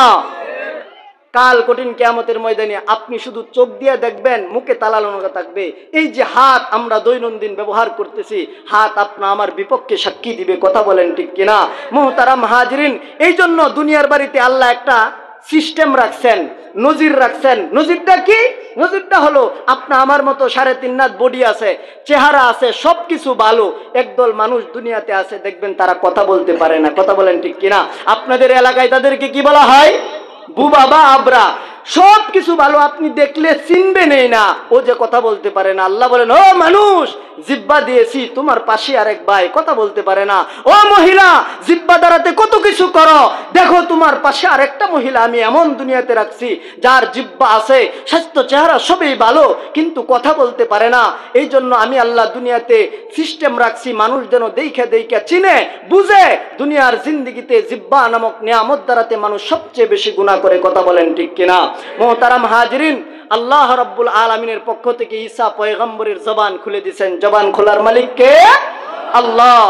কাল কঠিন কিয়ামতের ময়দানে আপনি শুধু চোখ দিয়ে দেখবেন, মুখে তালা লাগানো থাকবে। এই যে হাত আমরা দৈনন্দিন ব্যবহার করতেছি, হাত আপনা আমার বিপক্ষে সাক্ষী দিবে। কথা বলেন ঠিক কিনা? মুহতারাম হাজিরিন, এই জন্য দুনিয়ার বাড়িতে আল্লাহ একটা সিস্টেম রাখছেন, নজির রাখছেন। নজিরটা কি? নজিরটা হলো আপনা আমার মতো 3.5 লাখ বডি আছে, চেহারা আছে, সবকিছু ভালো। একদল মানুষ দুনিয়াতে আছে, দেখবেন তারা কথা বলতে পারে না। কথা বলেন ঠিক কিনা? আপনাদের এলাকায় তাদেরকে কি বলা হয়? বুবা বা আবরা। সব কিছু ভালো, আপনি দেখলে চিনবেনই না, ও যে কথা বলতে পারে না। আল্লাহ বলেন, ও মানুষ, জিহ্বা দিয়েছি, তোমার পাশে আরেক ভাই কথা বলতে পারে না। ও মহিলা, জিহ্বা দ্বারাতে কত কিছু করো, দেখো তোমার পাশে আরেকটা মহিলা আমি এমন দুনিয়াতে রাখছি যার জিহ্বা আছে, স্বাস্থ্য চেহারা সবই ভালো, কিন্তু কথা বলতে পারে না। এই জন্য আমি আল্লাহ দুনিয়াতে সিস্টেম রাখছি, মানুষ যেন দেখে দেখে চিনে বুঝে। দুনিয়ার জিন্দেগিতে জিহ্বা নামক নিয়ামত দ্বারাতে মানুষ সবচেয়ে বেশি গুনাহ করে, কথা বলেন ঠিক কিনা? মোহতারাম হাজিরিন, আল্লাহ রাব্বুল আলামিনের পক্ষ থেকে ঈসা পয়গম্বরের জবান খুলে দিয়েছেন। জবান খোলার মালিক কে? আল্লাহ।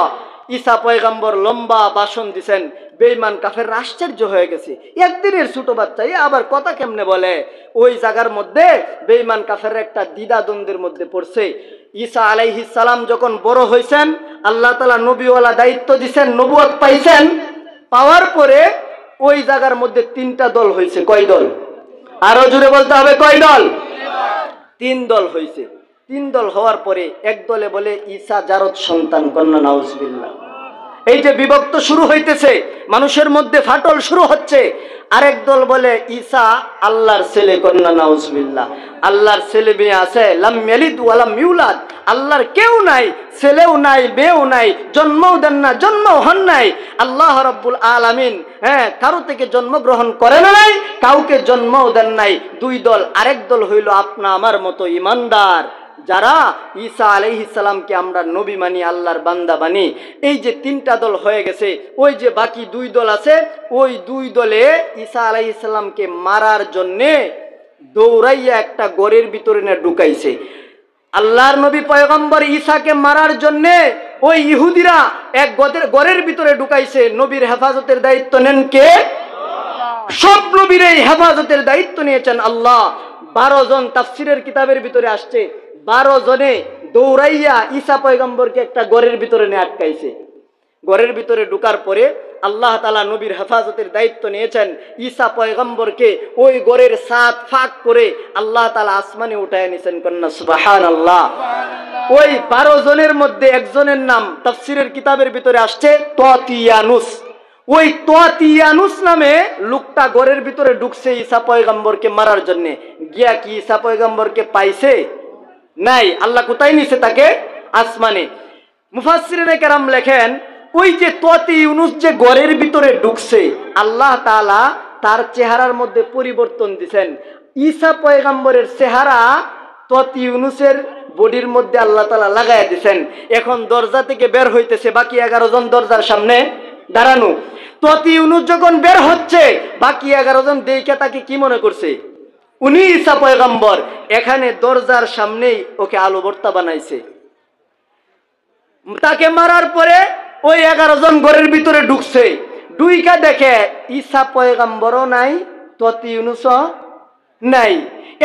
ঈসা পয়গম্বর লম্বা ভাষণ দিয়েছেন। বেঈমান কাফেররা আশ্চর্য হয়ে গেছে, একদিনের ছোট বাচ্চা এ আবার কথা কেমনে বলে। ওই জায়গার মধ্যে বেঈমান কাফেররা একটা দ্বিধাদ্বন্দ্বের মধ্যে পড়ছে। ঈসা আলাইহিস সালাম যখন বড় হয়েছেন, আল্লাহ তাআলা নবীওয়ালা দায়িত্ব দিয়েছেন, নবুয়ত পাইছেন, পাওয়ার পরে ওই জায়গার মধ্যে তিনটা দল হয়েছে। কয় দল? আরো জোরে বলতে হবে, কয় দল? তিন দল হয়েছে। তিন দল হওয়ার পরে এক দলে বলে ঈসা জারদ সন্তান, কন্যা নাউজুবিল্লাহ। এই যে বিভক্ত শুরু হইতেছে, মানুষের মধ্যে ফাটল শুরু হচ্ছে। আরেক দল বলে ঈসা আল্লাহর ছেলে, কন্যা নাউজুবিল্লাহ। আল্লাহর ছেলে মেয়ে আছে, লাম ইয়ালিদ ওয়া লাম ইউলাদ, আল্লাহর কেউ নাই, ছেলেও নাই, মেয়েও নাই, জন্মও দেন না, জন্মও হন নাই। আল্লাহ রাব্বুল আলামিন কারো থেকে জন্মগ্রহণ করেন নাই, কাউকে জন্মও দেন নাই। দুই দল। আরেক দল হইল আপনা আমার মতো ইমানদার, যারা ঈসা আলাইহিস সালামকে আমরা নবী মানি, আল্লাহর বান্দা মানি। এই যে তিনটা দল হয়ে গেছে, ওই যে বাকি দুই দল আছে, ওই দুই দলে ঈসা আলাইহিস সালামকে মারার জন্যে দৌড়াইয়া একটা গড়ের ভিতরে না ঢুকাইছে। আল্লাহর নবী পয়গম্বর ঈসাকে মারার জন্যে ওই ইহুদিরা এক গড়ের ভিতরে ঢুকাইছে। নবীর হেফাজতের দায়িত্ব নেন কে? সব নবীর এই হেফাজতের দায়িত্ব নিয়েছেন আল্লাহ। 12 জন তাফসীরের কিতাবের ভিতরে আসছে, 12 জনে দৌড়াইয়া ঈসা পয়গম্বরকে একটা গড়ের ভিতরে নিয়ে আটকাইছে। গড়ের ভিতরে ঢুকার পরে আল্লাহ তাআলা নবীর হেফাজতের দায়িত্ব নিয়েছেন। ঈসা পয়গম্বরকে ওই গড়ের সাত ফাঁক করে আল্লাহ তাআলা আসমানে উঠায় নিয়েছেন, কন্যা সুবহানাল্লাহ। ওই 12 জনের মধ্যে একজনের নাম তাফসীরের কিতাবের ভিতরে আসছে ততিয়ানুস। ওই ততিয়ানুস নামে লোকটা গড়ের ভিতরে ঢুকছে ঈসা পয়গম্বরকে মারার জন্য। গিয়া কি ঈসা পয়গম্বরকে পাইছে? নাই। আল্লাহ কোথায় নিছে তাকে? আসমানে। মুফাসসিরিনে কেরাম লেখেন, ওই যে ততিয়ানুস যে গড়ের ভিতরে ঢুকছে, আল্লাহ তাআলা তার চেহারার মধ্যে পরিবর্তন দিবেন। ঈসা পয়গম্বরের চেহারা ততিয়ানুসের বডির মধ্যে আল্লাহ তাআলা লাগায়া দিবেন। এখন দরজা থেকে বের হইতেছে, বাকি 11 জন দরজার সামনে দাঁড়ানো। ততিয়ানুস যখন বের হচ্ছে, বাকি 11 জন দেখে তাকে কি মনে করছে? উনি ঈসা পয়গম্বর। এখানে দরজার সামনেই ওকে আলু ভর্তা বানাইছে। তাকে মারার পরে ওই 11 জন ঘরের ভিতরে ঢুকছে। ঢুইকা দেখে ঈসা পয়গম্বরও নাই, ততিয়ানুসও নাই।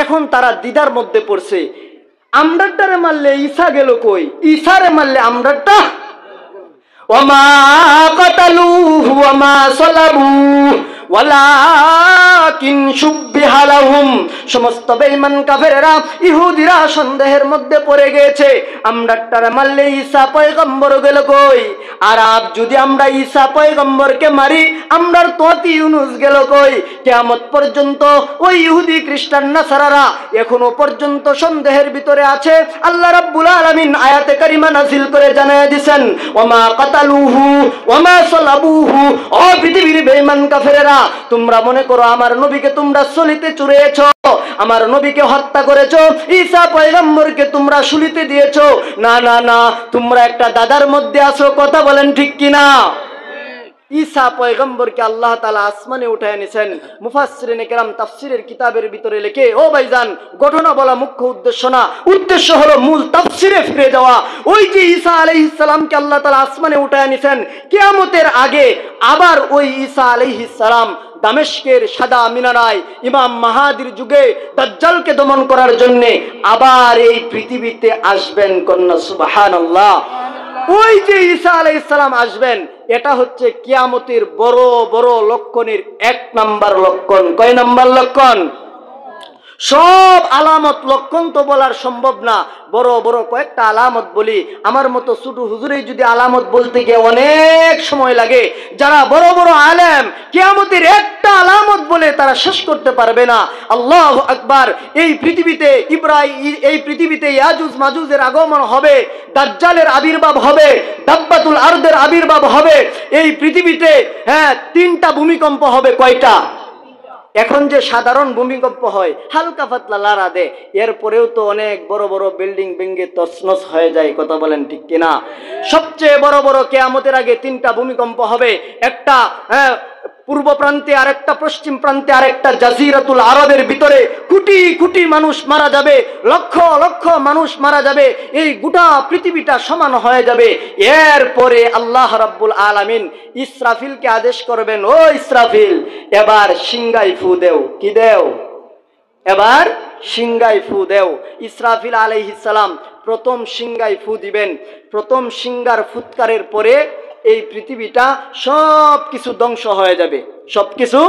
এখন তারা দ্বিধার মধ্যে পড়ছে, আমরাটারে মারলে ঈসা গেল কই, ঈসারে মারলে আমরাটা। ওয়ামা কাতালুহু ওয়ামা সালাবুহু ওয়ালাকিন শুববিহা লাহুম। সমস্ত বেঈমান কাফেররা, ইহুদিরা সন্দেহের মধ্যে পড়ে গিয়েছে, আমরাটারে মারলে ঈসা পয়গম্বর গেল কই, আর যদি আমরা ঈসা পয়গম্বরকে মারি আমরার ততিয়ানুস গেল কই। কিয়ামত পর্যন্ত ওই ইহুদি খ্রিস্টান নাসারারা এখনো পর্যন্ত সন্দেহের ভিতরে আছে। আল্লাহ রাব্বুল আলামিন আয়াতে কারিমা নাযিল করে জানায় দিবেন, ওয়ামা কাতালুহু ওয়ামা সালাবুহু। ও পৃথিবীর বেঈমান কাফেরেরা, তোমরা মনে করো আমার নবীকে তোমরা সলিতে চুরিয়েছো, আমার নবীকে হত্যা করেছো, ঈসা পয়গম্বরকে তোমরা শুলিতে দিয়েছো। না না না, তোমরা একটা দাদার মধ্যে আছো, কথা বলেন ঠিক কিনা? ঈসা পয়গম্বরকে আল্লাহ তাআলা আসমানে উঠায় নিয়েছেন। মুফাসসিরিনে কেরাম তাফসীরের কিতাবের ভিতরে লেখে, ও ভাইজান, ঘটনা বলা মুখ্য উদ্দেশ্য না, উদ্দেশ্য হলো মূল তাফসীরে ফিরে যাওয়া। ওই যে ঈসা আলাইহিস সালামকে আল্লাহ তাআলা আসমানে উঠায় নিয়েছেন, কিয়ামতের আগে আবার ওই ঈসা আলাইহিস সালাম দামেস্কের সাদা মিনারায় ইমাম মাহাদির যুগে দাজ্জালকে দমন করার জন্য আবার এই পৃথিবীতে আসবেন, কন্যা সুবহানাল্লাহ। ওই যে ঈসা আলাইহিস সালাম আসবেন, এটা হচ্ছে কিয়ামতের বড় বড় লক্ষণের 1 নাম্বার লক্ষণ। কয় নাম্বার লক্ষণ? সব আলামত লক্ষণ তো বলার সম্ভব না, বড় বড় কয়েকটা আলামত বলি। আমার মতো ছোট হুজুরেই যদি আলামত বলতে গিয়ে অনেক সময় লাগে, যারা বড় বড় আলেম কিয়ামতের একটা আলামত বলে তারা শেষ করতে পারবে না। আল্লাহু আকবার। এই পৃথিবীতে ইয়াজুজ মাজুজের আগমন হবে, দাজ্জালের আবির্ভাব হবে, দাব্বাতুল আরদের আবির্ভাব হবে। এই পৃথিবীতে তিনটা ভূমিকম্প হবে। কয়টা? এখন যে সাধারণ ভূমিকম্প হয় হালকা পাতলা লড়া দেয়, এরপরেও তো অনেক বড় বড় বিল্ডিং ভেঙে তছনছ হয়ে যায়। কথা বলেন ঠিক কিনা? সবচেয়ে বড় বড় কিয়ামতের আগে তিনটা ভূমিকম্প হবে। একটা পূর্ব প্রান্তে, আরেকটা পশ্চিম প্রান্তে, আরেকটা জাজিরাতুল আরবের ভিতরে কোটি কোটি মানুষ মারা যাবে, লক্ষ লক্ষ মানুষ মারা যাবে। এই গোটা পৃথিবীটা সমান হয়ে যাবে। এরপরে আল্লাহ রাব্বুল আলামিন ইসরাফিলকে আদেশ করবেন, ও ইসরাফিল, এবার সিংগাই ফু দেও। কি দেও? এবার সিংগাই ফু দেও। ইসরাফিল আলাইহিস সালাম প্রথম সিংগাই ফু দিবেন। প্রথম সিংগার ফুৎকারের পরে এই পৃথিবীটা সব কিছু ধ্বংস হয়ে যাবে। সব কিছু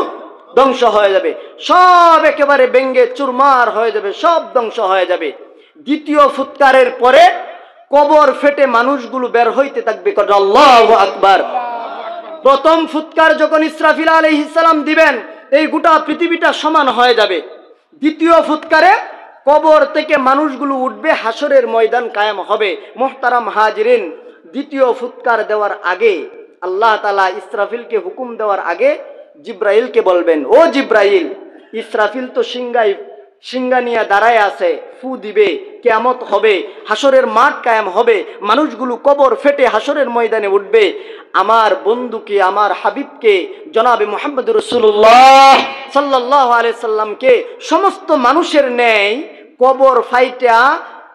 ধ্বংস হয়ে যাবে, সব একেবারে ভেঙ্গে চুরমার হয়ে যাবে, সব ধ্বংস হয়ে যাবে। দ্বিতীয় ফুৎকারের পরে কবর ফেটে মানুষগুলো বের হইতে থাকবে। আল্লাহু আকবার। প্রথম ফুৎকার যখন ইসরাফিল আলাইহিস সালাম দিবেন, এই গোটা পৃথিবীটা সমান হয়ে যাবে। দ্বিতীয় ফুৎকারে কবর থেকে মানুষগুলো উঠবে, হাসরের ময়দান কায়েম হবে। মুহতারাম হাজিরিন, দ্বিতীয় ফুৎকার দেওয়ার আগে আল্লাহ তাআলা ইসরাফিলকে হুকুম দেওয়ার আগে জিব্রাইলকে বলবেন, ও জিব্রাইল, ইসরাফিল তো সিংহা নিয়ে দাঁড়ায় আছে, ফু দিবে, কিয়ামত হবে, হাসরের মাঠ কায়েম হবে, মানুষগুলো কবর ফেটে হাসরের ময়দানে উঠবে। আমার বন্ধুকে, আমার হাবিবকে, জনাবে মুহাম্মদুর রাসূলুল্লাহ সাল্লাল্লাহু আলাইহি সাল্লামকে সমস্ত মানুষের ন্যায় কবর ফাইটা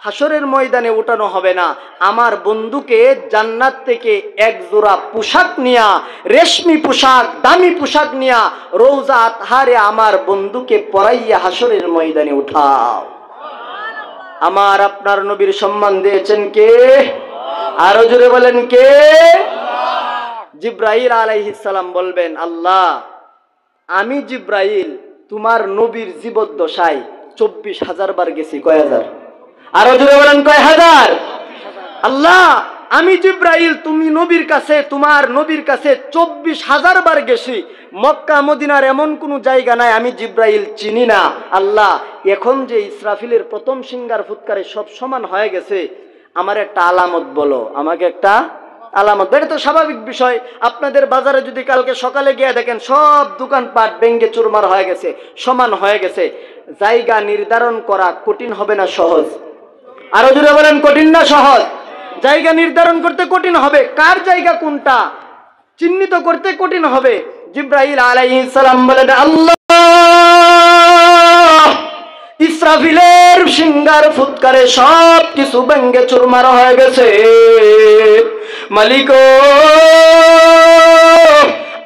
হাসরের ময়দানে উঠানো হবে না। আমার বন্ধুকে জান্নাত থেকে এক জোড়া পোশাক নিয়া, রেশমি পোশাক, দামি পোশাক নিয়া রওজা আতহারে আমার বন্ধুকে পরাইয়া হাসরের ময়দানে উঠাও। আমার আপনার নবীর সম্মান দিয়েছেন কে? আরো জোরে বলেন কে? জিব্রাইল আলাইহিস সালাম বলবেন, আল্লাহ, আমি জিব্রাইল তোমার নবীর জীবদ্দশায় 24,000 বার গেছি। কয় হাজার? আরো জোরে বলেন কয় হাজার? আল্লাহ, আমি জিব্রাইল তুমি নবীর কাছে, তোমার নবীর কাছে 24,000 বার গেছি। মক্কা মদিনার এমন কোন জায়গা নাই আমি জিব্রাইল চিনি না। আল্লাহ, এখন যে ইসরাফিলের প্রথম সিংগার ফুৎকারে সব সমান হয়ে গেছে, আমার একটা আলামত বলো, আমাকে একটা আলামত। এটা তো স্বাভাবিক বিষয়। আপনাদের বাজারে যদি কালকে সকালে গিয়ে দেখেন সব দোকানপাট ভেঙ্গে চুরমার হয়ে গেছে, সমান হয়ে গেছে, জায়গা নির্ধারণ করা কঠিন হবে না সহজ? আরো জোরে বলেন, কঠিন না সহজ? জায়গা নির্ধারণ করতে কঠিন হবে। কার জায়গা কোনটা চিহ্নিত করতে কঠিন হবে। জিব্রাইল আলাইহিস সালাম বলেন, আল্লাহ, ইসরাফিলের সিংগার ফুৎকারে সব কিছু ভেঙ্গে চুরমার হয়ে গেছে। মালিক,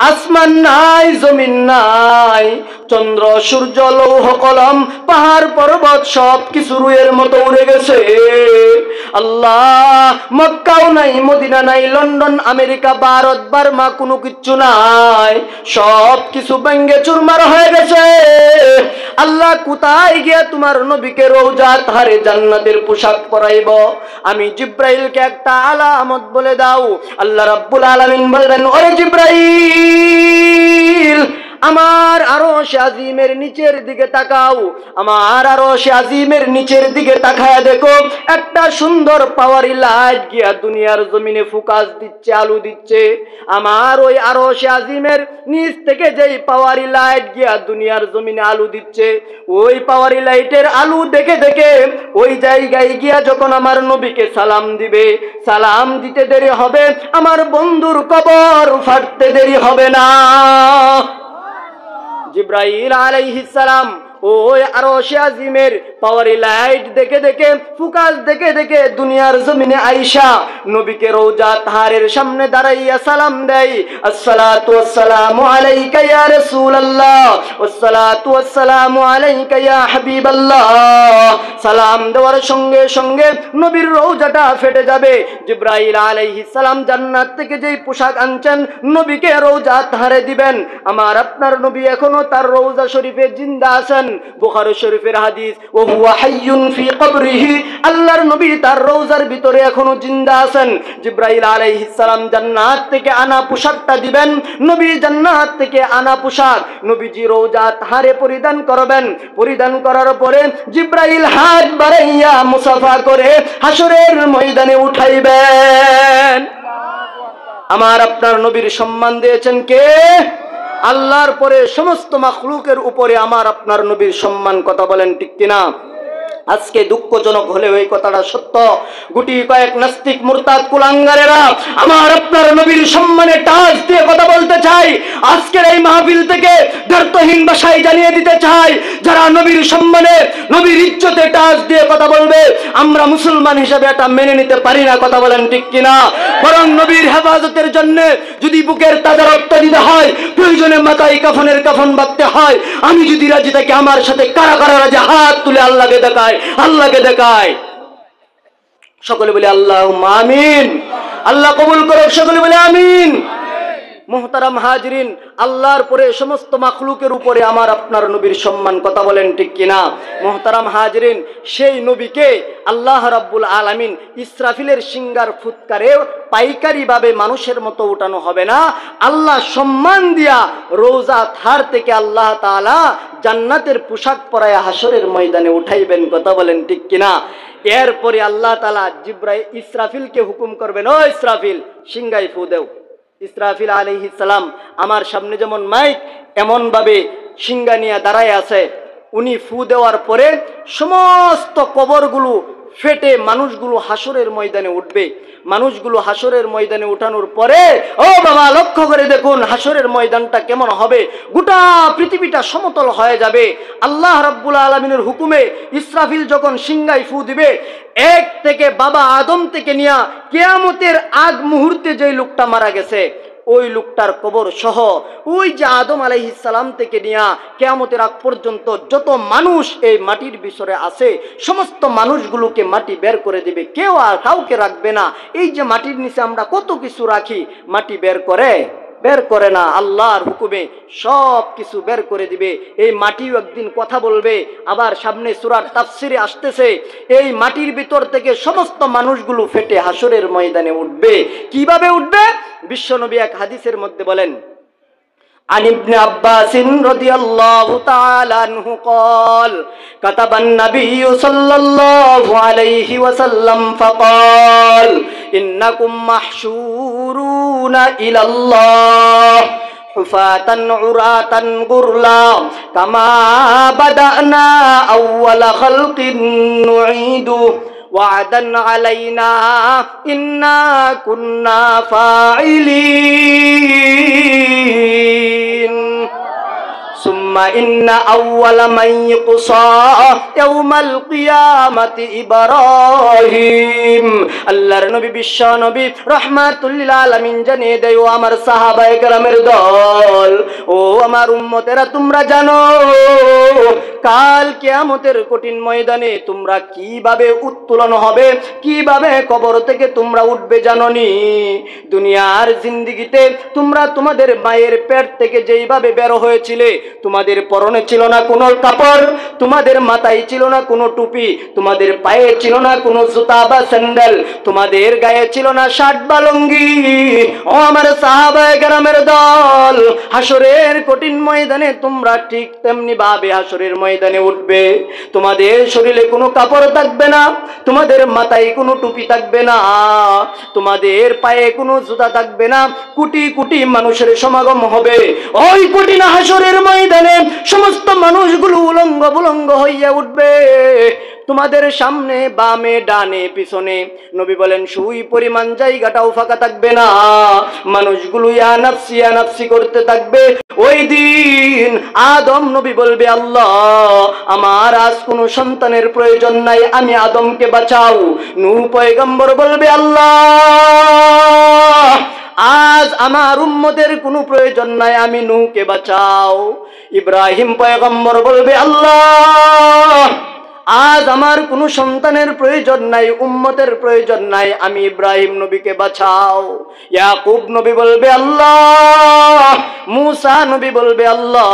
আসমান নাই, জমিন নাই, চন্দ্র সূর্য লৌহ কলম পাহাড় পর্বত সব কিছু রুয়ের মতো উড়ে গেছে। আল্লাহ, মক্কাও নাই, মদিনা নাই, লন্ডন, আমেরিকা, ভারত, বার্মা কোনো কিচ্ছু নাই, সব কিছু ভেঙ্গে চুরমার হয়ে গেছে। আল্লাহ, কোথায় গিয়া তোমার নবীকে রওজা তাহারে জান্নাতের পোশাক পরাইব? আমি জিব্রাইলকে একটা আলামত বলে দাও। আল্লাহ রাব্বুল আলামিন বললেন, ওরে জিব্রাইল, আমার আরশে আজিমের নিচের দিকে তাকাও। আমার আরশে আজিমের নিচের দিকে তাকায় দেখো, একটা সুন্দর পাওয়ারি লাইট গিয়া দুনিয়ার জমিনে ফোকাস দিচ্ছে, আলো দিচ্ছে। আমার ওই আরশে আজিমের নিচ থেকে যেই পাওয়ারি লাইট গিয়া দুনিয়ার জমিনে আলো দিচ্ছে, ওই পাওয়ারি লাইটের আলো দেখে দেখে ওই জায়গায় গিয়া যখন আমার নবীকে সালাম দিবে, সালাম দিতে দেরি হবে, আমার বন্ধুর কবর ফাটতে দেরি হবে না। জিব্রাইল আলাইহিস সালাম ওই আরশে আজিমের পাওয়ারি লাইট দেখে দেখে, ফোকাস দেখে দেখে দুনিয়ার জমিনে আইসা নবীকে রওজা তাহারের সামনে দাঁড়াইয়া সালাম দেয়, আসসালাতু ওয়াসসালামু আলাইকা ইয়া রাসূলুল্লাহ, আসসালাতু ওয়াসসালামু আলাইকা ইয়া হাবিবাল্লাহ। সালাম দেওয়ার সঙ্গে সঙ্গে নবীর রওজাটা ফেটে যাবে। জিবরাইল আলাইহিস সালাম জান্নাত থেকে যেই পোশাক আনছেন নবীকে রওজা তাহারে দিবেন। আমার আপনার নবী এখনো তার রওজা শরীফে জিন্দা আছেন। বুখারী শরীফের হাদিস, ওয়া হুয়া হাইয়ুন ফি কবরিহি, আল্লাহর নবী তার রওজার ভিতরে এখনো জিন্দা আছেন। জিবরাইল আলাইহিস সালাম জান্নাত থেকে আনা পোশাকটা দিবেন। নবী জান্নাত থেকে আনা পোশাক নবীজি রওজা তাহারে পরিধান করবেন। পরিধান করার পরে জিবরাইল হাত বাড়াইয়া মুসাফা করে হাসরের ময়দানে উঠাইবেন। আমার আপনার নবীর সম্মান দিয়েছেন কে? আল্লাহর পরে সমস্ত মাখলুকের উপরে আমার আপনার নবীর সম্মান, কথা বলেন ঠিক কিনা? আজকে দুঃখজনক হলেও এই কথাটা সত্য, গুটি কয়েক নাস্তিক মুরতাদ কুলাঙ্গারেরা আমার আপনার নবীর সম্মানে টাচ দিয়ে কথা বলতে চাই। আজকের এই মাহফিল থেকে দ্ব্যর্থহীন ভাষায় জানিয়ে দিতে চাই, যারা নবীর সম্মানে নবীর ইজ্জতে টাচ দিয়ে কথা বলবে, আমরা মুসলমান হিসেবে এটা মেনে নিতে পারি না, কথা বলেন ঠিক কিনা? বরং নবীর হেফাজতের জন্য যদি বুকের তাজা রক্ত দিতে হয়, প্রয়োজনে মাথায় কাফনের কাফন বাঁধতে হয়, আমি যদি রাজি থাকি আমার সাথে কারা কারা রাজি হাত তুলে আল্লাহকে দেখায়, আল্লাহকে দেখায়। সকলে বলে আল্লাহুম্মা আমিন। আল্লাহ কবুল করুক, সকলে বলে আমিন। মুহতারাম হাজিরিন, আল্লাহর পরে সমস্ত মাখলুকের উপরে আমার আপনার নবীর সম্মান, কথা বলেন ঠিক কিনা? মুহতারাম হাজিরিন, সেই নবীকে আল্লাহ রাব্বুল আলামিন ইসরাফিলের সিঙ্গার ফুৎকারে পাইকারি ভাবে মানুষের মতো উঠানো হবে না। আল্লাহ সম্মান দিয়া রওজা থার থেকে আল্লাহ তাআলা জান্নাতের পোশাক পরায়া হাসরের ময়দানে উঠাইবেন, কথা বলেন ঠিক কিনা? এরপরে আল্লাহ তাআলা ইসরাফিলকে হুকুম করবেন, ও ইসরাফিল সিঙ্গাই ফু দেও। ইসরাফিল আলাইহিস সালাম আমার সামনে যেমন মাইক এমন ভাবে সিঙ্গা নিয়ে দাঁড়ায় আছে। উনি ফু দেওয়ার পরে সমস্ত কবরগুলো ফেটে মানুষগুলো হাসরের ময়দানে উঠবে। মানুষগুলো হাসরের ময়দানে উঠানোর পরে ও বাবা লক্ষ্য করে দেখুন হাসরের ময়দানটা কেমন হবে। গোটা পৃথিবীটা সমতল হয়ে যাবে। আল্লাহ রাব্বুল আলামিনের হুকুমে ইসরাফিল যখন সিঙ্গাই ফু দিবে, এক থেকে বাবা আদম থেকে নিয়া কিয়ামতের আগ মুহূর্তে যেই লোকটা মারা গেছে ওই লোকটার কবর সহ ওই যে আদম আলাইহিস সালাম থেকে নিয়া কিয়ামতের আগ পর্যন্ত যত মানুষ এই মাটির ভিতরে আছে সমস্ত মানুষগুলোকে মাটি বের করে দিবে, কেউ আর কাউকে রাখবে না। এই যে মাটির নিচে আমরা কত কিছু রাখি, মাটি বের করে না, আল্লাহর হুকুমে সব কিছু বের করে দিবে। এই মাটিও একদিন কথা বলবে। আবার সামনে সূরার তাফসিরে আসতেছে এই মাটির ভিতর থেকে সমস্ত মানুষগুলো ফেটে হাসরের ময়দানে উঠবে। কিভাবে উঠবে? বিশ্বনবী এক হাদিসের মধ্যে বলেন, عن ابن عباس رضي الله تعالى عنه قال كتب النبي صلى الله عليه وسلم فقال إنكم محشورون إلى الله حفاة عراة غرلا كما بدأنا أول خلق نعيده وعدا علينا إنا كنا فاعلين ثم إن أول من يقصى يوم القيامة إبراهيم আল্লাহর নবী বিশ্ব নবী রাহমাতুল লিল আলামিন জানিয়ে দেয়, ও আমার সাহাবায়ে কেরামের দল, ও আমার উম্মতেরা, তোমরা জানো কাল কিয়ামতের কঠিন ময়দানে তোমরা কিভাবে উত্তোলন হবে, কিভাবে কবর থেকে তোমরা উঠবে জানোনি? দুনিয়ার জিন্দেগিতে তোমরা তোমাদের মায়ের পেট থেকে যেইভাবে বের হয়েছিলে, তোমাদের পরনে ছিল না কোনো কাপড়, তোমাদের মাথায় ছিল না কোনো টুপি, তোমাদের পায়ে ছিল না কোনো জুতা বা স্যান্ডেল, তোমাদের গায়ে ছিল না শার্ট বা লুঙ্গি। ও আমার সাহাবায়ে কেরামের দল, হাসরের কঠিন ময়দানে তোমরা ঠিক তেমনি ভাবে হাসরের ময়দানে উঠবে। তোমাদের শরীরে কোনো কাপড় থাকবে না, তোমাদের মাথায় কোনো টুপি থাকবে না, তোমাদের পায়ে কোনো জুতা থাকবে না। কোটি কোটি মানুষের সমাগম হবে ওই কঠিন হাসরের ময়দানে। সমস্ত মানুষগুলো উলঙ্গ বুলঙ্গ হইয়া উঠবে। তোমাদের সামনে, বামে, ডানে, পিছনে। নবী বলেন সুই পরিমাণ জায়গাটাও ফাঁকা থাকবে না, মানুষগুলো ইয়া নাফসি ইয়া নাফসি করতে থাকবে। ওই দিন আদম নবী বলবে, আল্লাহ আমার আজ কোনো সন্তানের প্রয়োজন নাই, আমি আদমকে বাঁচাও। নূহ পয়গম্বর বলবে, আল্লাহ আজ আমার উম্মতের কোনো প্রয়োজন নাই, আমি নূহকে বাঁচাও। ইব্রাহিম পয়গম্বর বলবে, আল্লাহ আজ আমার কোনো সন্তানের প্রয়োজন নাই, উম্মতের প্রয়োজন নাই, আমি ইব্রাহিম নবীকে বাঁচাও। ইয়াকুব নবী বলবে, আল্লাহ। মূসা নবী বলবে, আল্লাহ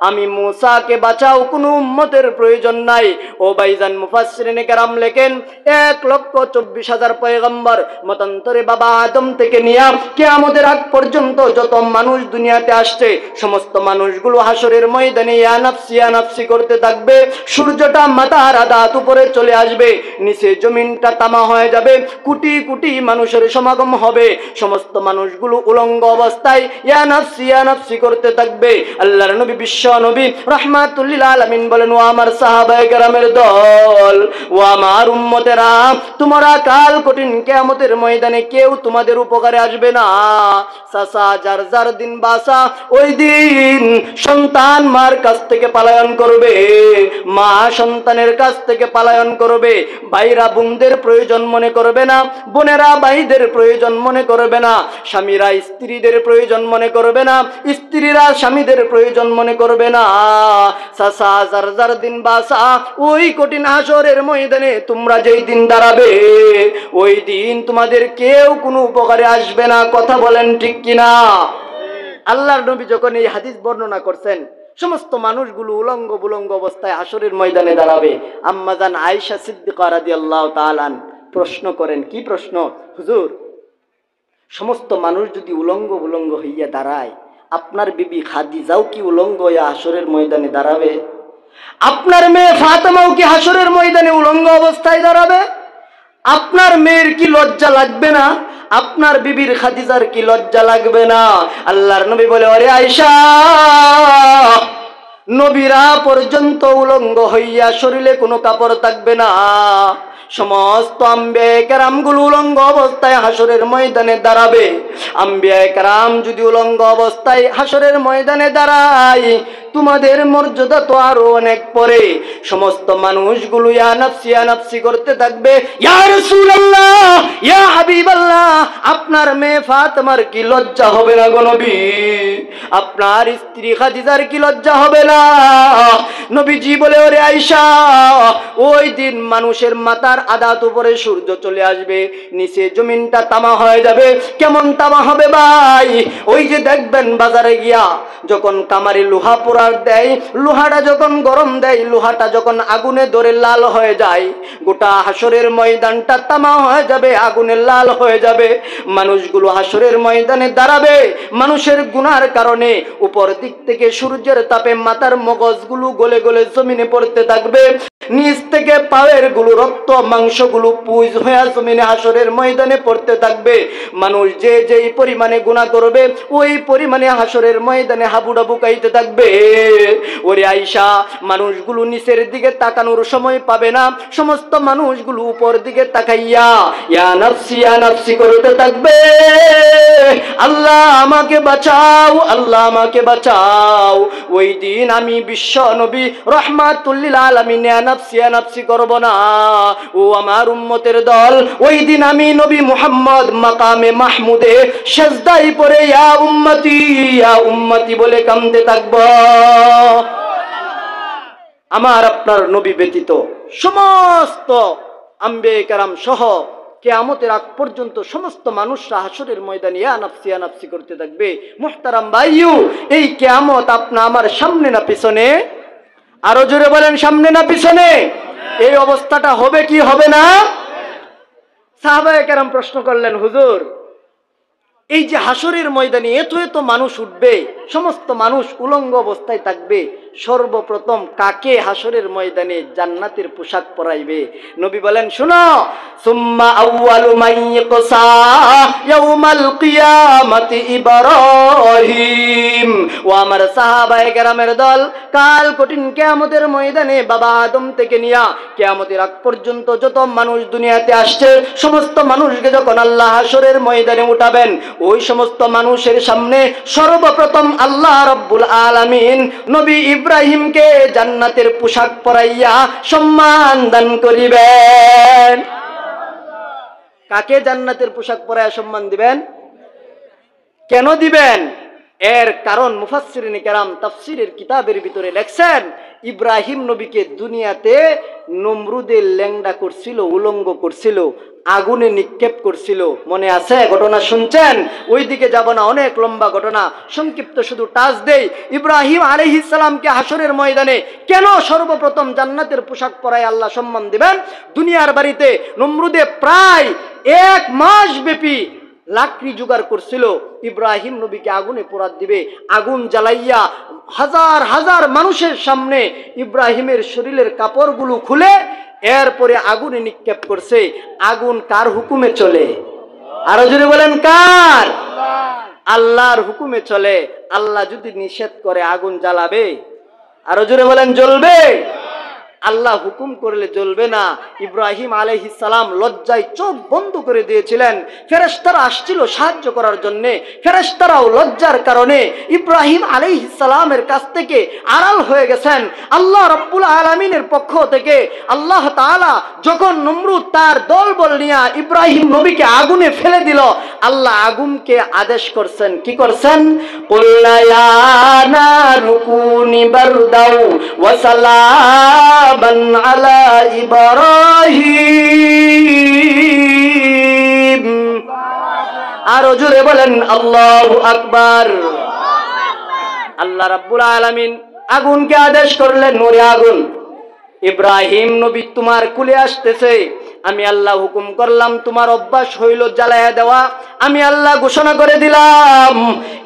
আমি মূসাকে বাঁচাও, কোনো উম্মতের প্রয়োজন নাই। ও ভাইজান, মুফাসসিরিনে কেরাম লেখেন 1,24,000 পয়গম্বর মতান্তরে বাবা আদম থেকে নিয়ে কিয়ামতের আগ পর্যন্ত যত মানুষ দুনিয়াতে আসছে, সমস্ত মানুষগুলো হাসরের ময়দানে ইয়া নাফসি ইয়া নাফসি করতে থাকবে। সূর্যটা মাথার আদাত উপরে চলে আসবে, নিচে জমিনটা তামা হয়ে যাবে, কোটি কোটি মানুষের সমাগম হবে। সমস্ত মানুষগুলো উলঙ্গ অবস্থায় ইয়া নাফসি ইয়া নাফসি করতে থাকবে। আল্লাহর নবী বিশ্ব নবী রাহমাতুল লিল আলামিন বলেন, ও আমার সাহাবায়ে কেরামের দল, ও আমার উম্মতেরা, তোমরা কাল কঠিন কিয়ামতের ময়দানে কেউ তোমাদের উপকারে আসবে না। চাচা যার যার দিন বাসা, ওই দিন সন্তান মার কাছ থেকে পলায়ন করবে, মা সন্তানের কাছ থেকে পলায়ন করবে। ভাইরা বোনদের প্রয়োজন মনে করবে না, বোনেরা ভাইদের প্রয়োজন মনে করবে না, স্বামীরা স্ত্রীদের প্রয়োজন মনে করবে না, স্ত্রীরা স্বামীদের প্রয়োজন মনে করবে না। চাচা যার যার দিন বাসা, ওই কঠিন হাসরের ময়দানে তোমরা যেই দিন দাঁড়াবে, ওই দিন তোমাদের কেউ কোনো উপকারে আসবে না। কথা বলেন ঠিক কিনা? আল্লাহর নবী যখন এই হাদিস বর্ণনা করছেন, সমস্ত মানুষগুলো উলঙ্গ বুলঙ্গ অবস্থায় হাসরের ময়দানে দাঁড়াবে। আম্মা জান আয়েশা সিদ্দিকা রাদিয়াল্লাহু তাআলা প্রশ্ন করেন, কি প্রশ্ন? হুজুর, সমস্ত মানুষ যদি উলঙ্গ বুলঙ্গ হইয়া দাঁড়ায়, আপনার বিবি খাদিজাও কি উলঙ্গ হইয়া হাসরের ময়দানে দাঁড়াবে? আপনার মেয়ে ফাতেমাও কি হাসরের ময়দানে উলঙ্গ অবস্থায় দাঁড়াবে? আপনার মেয়ের কি লজ্জা লাগবে না? আপনার বিবির খাদিজার কি লজ্জা লাগবে না? আল্লাহর নবী বলে, ওরে আয়েশা, নবীরা পর্যন্ত উলঙ্গ হইয়া শরীরে কোনো কাপড় থাকবে না, সমস্ত আম্বিয়া কেরামগুলো উলঙ্গ অবস্থায় হাসরের ময়দানে দাঁড়াবে। আম্বিয়া কেরাম যদি উলঙ্গ অবস্থায় হাসরের ময়দানে দাঁড়ায়, তোমাদের মর্যাদা তো আরো অনেক পরে। সমস্ত মানুষগুলো ইয়া নাফসি ইয়া নাফসি করতে থাকবে। ইয়া রাসূলুল্লাহ, ইয়া হাবিবাল্লাহ, আপনার মেয়ে ফাতেমার কি লজ্জা হবে না গো নবী? আপনার স্ত্রী খাদিজার কি লজ্জা হবে না? নবীজি বলে, ওরে আয়েশা, ওই দিন মানুষের মাথার আদাত উপরে সূর্য চলে আসবে, নিচে জমিনটা তামা হয়ে যাবে। কেমন তামা হবে ভাই? ওই যে দেখবেন বাজারে গিয়া যখন কামারি লোহা পোড়ার দেয়, লোহাটা যখন গরম দেয়, লোহাটা যখন আগুনে ধরে লাল হয়ে যায়, গোটা হাসরের ময়দানটা তামা হয়ে যাবে, আগুনে লাল হয়ে যাবে। মানুষগুলো হাসরের ময়দানে দাঁড়াবে, মানুষের গুনার কারণে উপর দিক থেকে সূর্যের তাপে মাথার মগজগুলো গলে গলে জমিনে পড়তে থাকবে, নিচ থেকে পায়ের গুলো রক্ত মাংসগুলো পুজ হয়ে জমিনে হাসরের ময়দানে পড়তে থাকবে। মানুষ যে যেই পরিমাণে গুনাহ করবে, ওই পরিমাণে হাসরের ময়দানে হাবুডাবু খাইতে থাকবে। ওরে আয়েশা, মানুষগুলো নিচের দিকে তাকানোর সময় পাবে না, সমস্ত মানুষগুলো উপর দিকে তাকাইয়া ইয়া নাফসি ইয়া নাফসি করতে থাকবে। আল্লাহ আমাকে বাঁচাও, আল্লাহ আমাকে বাঁচাও। ওই দিন আমি বিশ্ব নবী রাহমাতুল লিল আলামিন ইয়া নাফসি ইয়া নাফসি করব না। ও আমার উম্মতের দল, ওই দিন আমি নবী মুহাম্মদ মাকামে মাহমুদে সিজদায় পড়ে ইয়া উম্মতি বলে কাঁদতে থাকব। আমার আপনার নবী ব্যতীত সমস্ত আম্বিয়া কেরাম সহ কিয়ামতের আগ পর্যন্ত সমস্ত মানুষরা হাসরের ময়দানে ইয়া নাফসি করতে থাকবে। মুহতারাম ভাইয়ু, এই কিয়ামত আপনা আমার সামনে না পিছনে? আরো জোরে বলেন, সামনে না পিছনে? এই অবস্থাটা হবে কি হবে না? সাহাবায়ে কেরাম প্রশ্ন করলেন, হুজুর এই যে হাসরের ময়দানে এত এত মানুষ উঠবে, সমস্ত মানুষ উলঙ্গ অবস্থায় থাকবে, সর্বপ্রথম কাকে হাসরের ময়দানে জান্নাতের পোশাক পরাইবে? নবী বলেন, শুনো, সুম্মা আউয়ালু মান ইয়াকসা ইয়াউমাল কিয়ামাতি ইব্রাহিম। ও আমার সাহাবায়ে কেরামের দল, কাল কঠিন কিয়ামতের ময়দানে বাবা আদম থেকে নিয়া কিয়ামতের আগ পর্যন্ত যত মানুষ দুনিয়াতে আসছে, সমস্ত মানুষকে যখন আল্লাহ হাসরের ময়দানে উঠাবেন, ওই সমস্ত মানুষের সামনে সর্বপ্রথম আল্লাহ রাব্বুল আলামিন নবী ইব্রাহিমকে জান্নাতের পোশাক পরাইয়া সম্মান দান করিবেন। কাকে জান্নাতের পোশাক পরাইয়া সম্মান দিবেন? কেন দিবেন? এর কারণ মুফাসসিরিনে কেরাম তাফসীরের কিতাবের ভিতরে লেখছেন, ইব্রাহিম নবীকে দুনিয়াতে নমরুদের ল্যাংড়া করছিল, উলঙ্গ করছিল, আগুনে নিক্ষেপ করছিল। মনে আছে? ঘটনা শুনছেন? ওই দিকে যাব না, অনেক লম্বা ঘটনা, সংক্ষিপ্ত শুধু টাচ দেই। ইব্রাহিম আলাইহিস সালামকে হাসরের ময়দানে কেন সর্বপ্রথম জান্নাতের পোশাক পরায় আল্লাহ সম্মান দিবেন? দুনিয়ার বাড়িতে নমরুদে প্রায় 1 মাস ব্যাপী লাকড়ি জোগাড় করছিল ইব্রাহিম নবীকে আগুনে পোড়াত দিবে। আগুন জ্বালাইয়া হাজার হাজার মানুষের সামনে ইব্রাহিমের শরীরের কাপড়গুলো খুলে এরপরে আগুনে নিক্ষেপ করছে। আগুন কার হুকুমে চলে? আরো জোরে বলেন, কার? আল্লাহর হুকুমে চলে। আল্লাহ যদি নিষেধ করে আগুন জ্বালাবে? আরো জোরে বলেন, জ্বলবে? আল্লাহ হুকুম করলে জ্বলবে না। ইব্রাহিম আলাইহিস সালাম লজ্জায় চোখ বন্ধ করে দিয়েছিলেন। ফেরেশতারা আসছিল সাহায্য করার জন্য, ফেরেশতারাও লজ্জার কারণে ইব্রাহিম আলাইহিস সালামের কাছ থেকে আড়াল হয়ে গেছেন। আল্লাহ রাব্বুল আলামিনের পক্ষ থেকে আল্লাহ তাআলা যখন নমরুদ তার দলবল নিয়ে ইব্রাহিম নবীকে আগুনে ফেলে দিল, আল্লাহ আগুনকে আদেশ করছেন, কি করছেন? কুল্লা ইয়া নারু কুনি বারদাও ওয়া সালামান আলা ইব্রাহিম। আরো জোরে বলেন আল্লাহু আকবার। আল্লাহ রাব্বুল আলামিন আগুনকে আদেশ করলেন, নূরে আগুন, ইব্রাহিম নবী তোমার কুলে আসতেছে, আমি আল্লাহ হুকুম করলাম, তোমার অভ্যাস হইল জ্বালায়া দেওয়া। আমি আল্লাহ ঘোষণা করে দিলাম,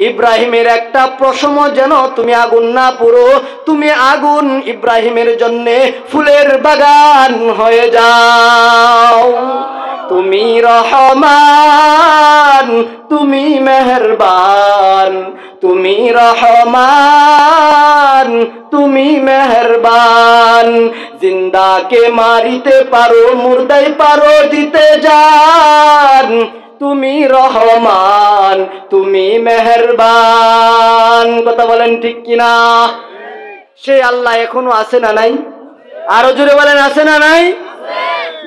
ইব্রাহিমের একটা প্রশম যেন তুমি আগুন না পুরো, তুমি আগুন ইব্রাহিমের জন্য ফুলের বাগান হয়ে যাও। তুমি রহমান, তুমি মেহেরবান, তুমি রহমান, তুমি মেহেরবান। জিন্দাকে মারিতে পারো, মুর্দাই পারো দিতে জান। তুমি রহমান, তুমি মেহেরবান। কথা বলেন ঠিক কিনা? সে আল্লাহ এখনো আছে না নাই? আরো জোরে বলেন, আছে না নাই?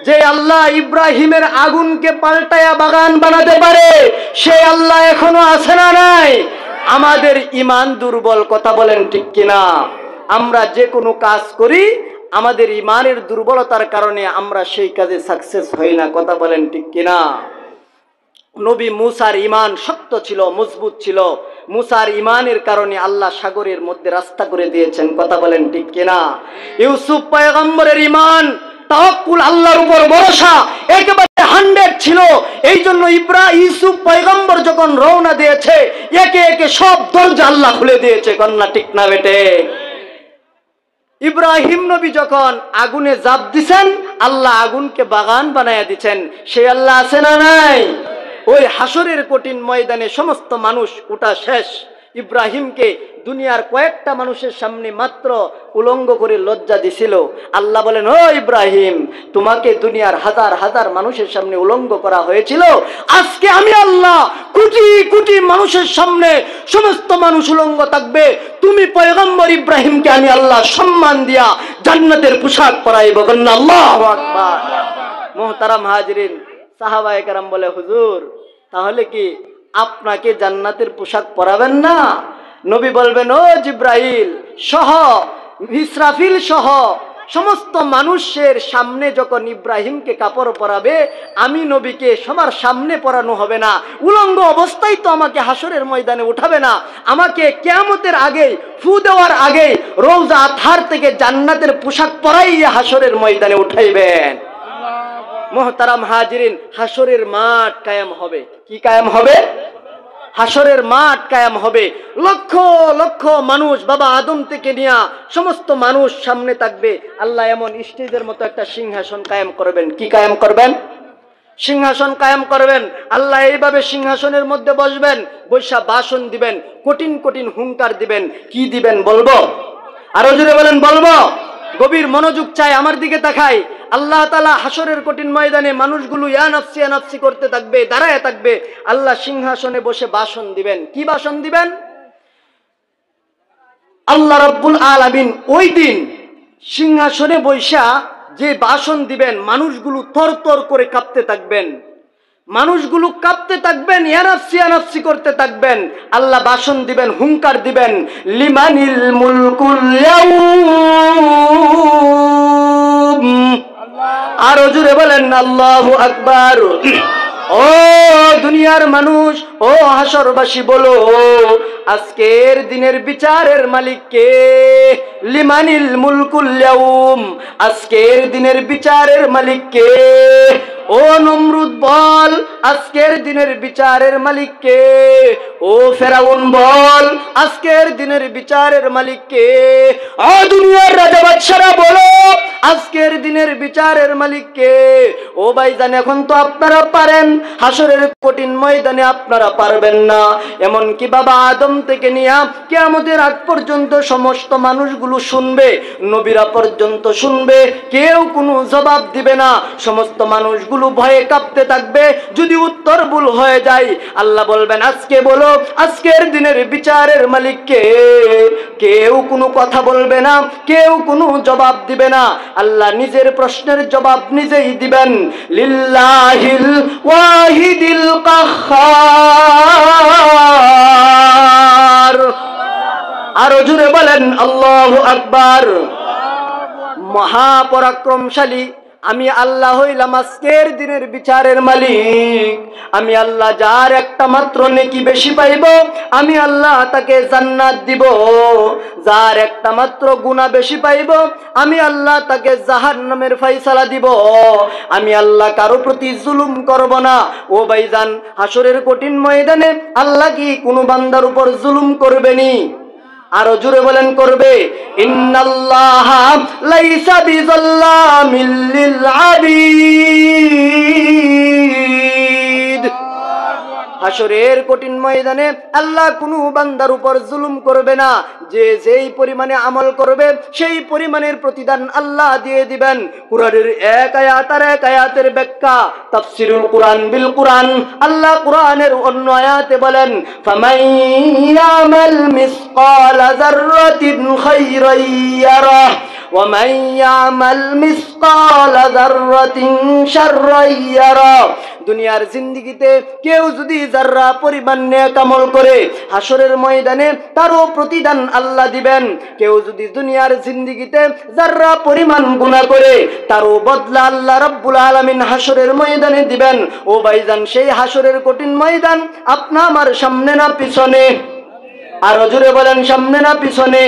যে আল্লাহ ইব্রাহিমের আগুনকে পাল্টায়া বাগান বানাতে পারে, সে আল্লাহ এখনো আছে না নাই? আমাদের ঈমান দুর্বল। কথা বলেন ঠিক কিনা? আমরা যে কোনো কাজ করি, আমাদের ঈমানের দুর্বলতার কারণে আমরা সেই কাজে সাকসেস হই না। কথা বলেন ঠিক কিনা? নবী মুসার ঈমান শক্ত ছিল, মজবুত ছিল। মুসার ঈমানের কারণে আল্লাহ সাগরের মধ্যে রাস্তা করে দিয়েছেন। কথা বলেন ঠিক কিনা? ইউসুফ পয়গম্বরের ঈমান, তাওয়াক্কুল, আল্লাহর উপর ভরসা একেবারে 100 ছিল। এই জন্য ইউসুফ পয়গম্বর যখন রওনা দিয়েছে, একে একে সব দরজা আল্লাহ খুলে দিয়েছে। কন্যা ঠিক না বেটে? ইব্রাহিম নবী যখন আগুনে জাপ দিছেন, আল্লাহ আগুনকে বাগান বানায়া দিচ্ছেন। সেই আল্লাহ আছে না নাই? ওই হাসরের কঠিন ময়দানে সমস্ত মানুষ উঠা শেষ। ইব্রাহিমকে দুনিয়ার কয়েকটা মানুষের সামনে মাত্র উলঙ্গ করে লজ্জা দিছিল। আল্লাহ বলেন, ও ইব্রাহিম, তোমাকে দুনিয়ার হাজার হাজার মানুষের সামনে উলঙ্গ করা হয়েছিল, আজকে আমি আল্লাহ কোটি কোটি মানুষের সামনে সমস্ত মানুষ উলঙ্গ থাকবে, তুমি পয়গম্বর ইব্রাহিমকে আমি আল্লাহ সম্মান দিয়া জান্নাতের পোশাক পরাইব। আল্লাহু আকবার। মুহতারাম হাজিরিন, সাহাবায়ে কেরাম বলে, হুজুর, তাহলে কি আপনাকে জান্নাতের পোশাক পরাবেন না? নবী বলবেন, ও জিব্রাইল সহ, ইসরাফিল সহ সমস্ত মানুষের সামনে যখন ইব্রাহিমকে কাপড় পরাবে, আমি নবীকে সবার সামনে পরানো হবে না। উলঙ্গ অবস্থায় তো আমাকে হাসরের ময়দানে উঠাবে না, আমাকে কিয়ামতের আগে, ফু দেওয়ার আগে রওজা আতহার থেকে জান্নাতের পোশাক পরাইয়া হাসরের ময়দানে উঠাইবেন। মুহতারাম হাজিরিন, হাসরের মাঠ কায়েম হবে। কি কায়েম হবে? হাসরের মাঠ কায়াম হবে, লক্ষ লক্ষ মানুষ বাবা আদম থেকে নিয়ে সমস্ত মানুষ সামনে থাকবে। আল্লাহ এমন স্টেজের মতো একটা সিংহাসন কায়েম করবেন। কি কায়েম করবেন? সিংহাসন কায়েম করবেন। আল্লাহ এইভাবে সিংহাসনের মধ্যে বসবেন, বৈশা ভাষণ দিবেন, কঠিন কঠিন হুঙ্কার দিবেন। কি দিবেন বলবো? আরো জোরে বলেন বলবো। গভীর মনোযোগ চাই, আমার দিকে তাকাই। আল্লাহ তাআলা হাসরের কঠিন ময়দানে মানুষগুলো ইয়া নাফসি করতে থাকবে, দাঁড়ায় থাকবে। আল্লাহ সিংহাসনে বসে ভাষণ দিবেন। কি ভাষণ দিবেন? আল্লাহ রাব্বুল আলামিন ওই দিন সিংহাসনে বৈশা যে ভাষণ দিবেন, মানুষগুলো থরথর করে কাঁপতে থাকবেন, মানুষগুলো কাঁপতে থাকবেন, ইয়া নাফসি করতে থাকবেন। আল্লাহ ভাষণ দিবেন, হুঙ্কার দিবেন, লিমানিল মুলকুল ইয়াউম। আরো জোরে বলেন আল্লাহু আকবার। ও দুনিয়ার মানুষ, ও হাসরবাসী বলো, আজকের দিনের বিচারের মালিক কে? লিমানিল মুলকুল ইয়াউম। আজকের দিনের বিচারের মালিক কে? ও নমরুদ বল, আজকের দিনের বিচারের মালিক কে? ও ফেরাউন বল, আজকের দিনের বিচারের মালিক কে? ও দুনিয়ার রাজা বাদশারা বলো, আজকের দিনের বিচারের মালিক কে? ও ভাইজান, এখন তো আপনারা পারেন, হাসরের কঠিন ময়দানে আপনারা পারবেন না। এমন কি বাবা আদম থেকে নিয়ে কিয়ামতের আগ পর্যন্ত সমস্ত মানুষগুলো শুনবে, নবীরা পর্যন্ত শুনবে, কেউ কোনো জবাব দিবে না। সমস্ত মানুষগুলো ভয়ে কাঁপতে থাকবে। যদি উত্তর ভুল হয়ে যায়, আল্লাহ বলবেন, আজকে বলো, আজকের দিনের বিচারের মালিক কে? কেউ কোনো কথা বলবে না, কেউ কোনো জবাব দিবে না। আল্লাহ নিজের প্রশ্নের জবাব নিজেই দিবেন। লিল্লাহিল ওয়াহিদিল কাহ্হার। আরো জোরে বলেন আল্লাহু আকবার। মহাপরাক্রমশালী আমি আল্লাহ হইলাম আজকের দিনের বিচারের মালিক। আমি আল্লাহ যার একটা মাত্র নেকি বেশি পাইব, আমি আল্লাহ তাকে জান্নাত দিব। যার একটা মাত্র গুনাহ বেশি পাইব, আমি আল্লাহ তাকে জাহান্নামের ফয়সালা দিব। আমি আল্লাহ কারো প্রতি জুলুম করব না। ও ভাইজান, হাসরের কঠিন ময়দানে আল্লাহ কি কোনো বান্দার উপর জুলুম করবেনি? আরো জোরে বলেন করবে। ইন্নাল্লাহা লাইসা বিযাল্লামিল লিল আবিদ। হাসরের কঠিন ময়দানে আল্লাহ কোনো বান্দার উপর জুলুম করবে না। যে যেই পরিমাণে আমল করবে সেই পরিমাণের প্রতিদান আল্লাহ দিয়ে দিবেন। কুরআনের এক আয়াত আর এক আয়াতের ব্যাখ্যা, তাফসীরুল কুরআন বিল কুরআন। আল্লাহ কুরআনের অন্য আয়াতে বলেন, ফামান ইয়ামাল মিসকালা যাররাতিন খায়রান ইয়ারাহ ওয়া মান ইয়ামাল মিসকালা যাররাতিন শাররান ইয়ারাহ। দুনিয়ার জিন্দেগিতে কেউ যদি যারা পরিমাণ নেক আমল করে, হাসরের ময়দানে তারও প্রতিদান আল্লাহ দিবেন। কেউ যদি দুনিয়ার জিন্দেগিতে যারা পরিমাণ গুনাহ করে, তারও বদলা আল্লাহ রাব্বুল আলামিন হাসরের ময়দানে দিবেন। ও ভাইজান, সেই হাসরের কঠিন ময়দান আপনা আমার সামনে না পিছনে? আরো জোরে বলেন, সামনে না পিছনে?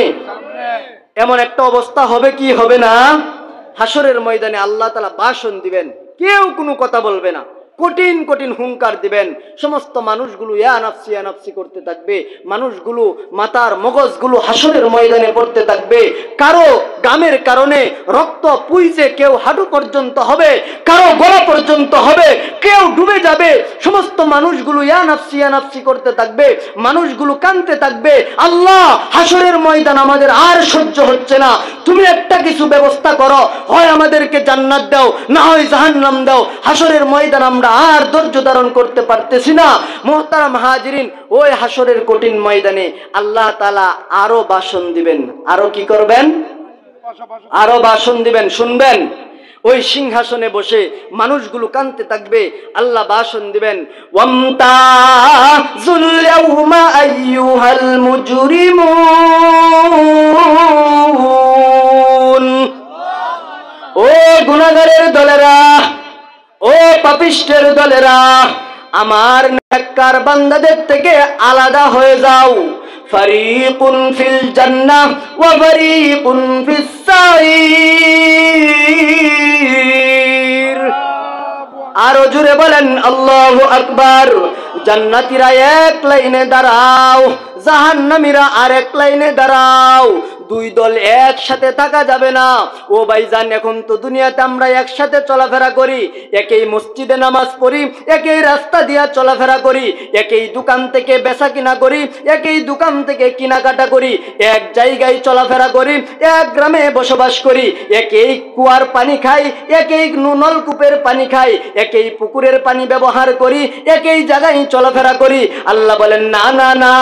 এমন একটা অবস্থা হবে কি হবে না? হাসরের ময়দানে আল্লাহ তাআলা ভাষণ দিবেন, কেউ কোনো কথা বলবে না, কঠিন কঠিন হুঙ্কার দিবেন। সমস্ত মানুষগুলো ইয়া নাফসি করতে থাকবে। মানুষগুলো মাথার মগজগুলো হাসরের ময়দানে পড়তে থাকবে। কারো গামের কারণে রক্ত পুইজে কেউ হাঁটু পর্যন্ত হবে, কারো গলা পর্যন্ত হবে, কেউ ডুবে যাবে। সমস্ত মানুষগুলো ইয়া নাফসি করতে থাকবে। মানুষগুলো কাঁদতে থাকবে, আল্লাহ হাসরের ময়দান আমাদের আর সহ্য হচ্ছে না, তুমি একটা কিছু ব্যবস্থা করো, হয় আমাদেরকে জান্নাত দাও, না হয় জাহান্নাম দাও। হাসরের ময়দান আমরা আর ধৈর্য ধারণ করতে পারতেছি না। মুহতারাম হাজিরিন, ওই হাসরের কঠিন ময়দানে আল্লাহ তাআলা আরো ভাষণ দিবেন। আরো কি করবেন? আরো ভাষণ দিবেন, শুনবেন। ওই সিংহাসনে বসে মানুষগুলো কাঁদতে থাকবে, আল্লাহ ভাষণ দিবেন, ওয়ামতাজুল ইয়াউমা আইয়ুহাল মুজরিমুন। ও গুনাহগারের দলেরা, ও পাপিষ্টের দলেরা, আমার নেককার বান্দাদের থেকে আলাদা হয়ে যাও। ফারিকুন ফিল জান্নাহ ওয়া ফারিকুন ফিস সাঈর। আরো জোরে বলেন আল্লাহু আকবার। জান্নাতীরা এক লাইনে দাঁড়াও, জাহান্নামীরা আরেক লাইনে দাঁড়াও। দুই দল একসাথে থাকা যাবে না। ও ভাইজান, এখন তো দুনিয়াতে আমরা একসাথে চলাফেরা করি, একই মসজিদে নামাজ পড়ি, একই রাস্তা দিয়া চলাফেরা করি, একই দোকান থেকে বেচা কিনা করি, একই দোকান থেকে কেনাকাটা করি, এক জায়গায় চলাফেরা করি, এক গ্রামে বসবাস করি, একই কুয়ার পানি খাই, একই নলকূপের পানি খাই, একই পুকুরের পানি ব্যবহার করি, একই জায়গায় চলাফেরা করি। আল্লাহ বলেন না না না,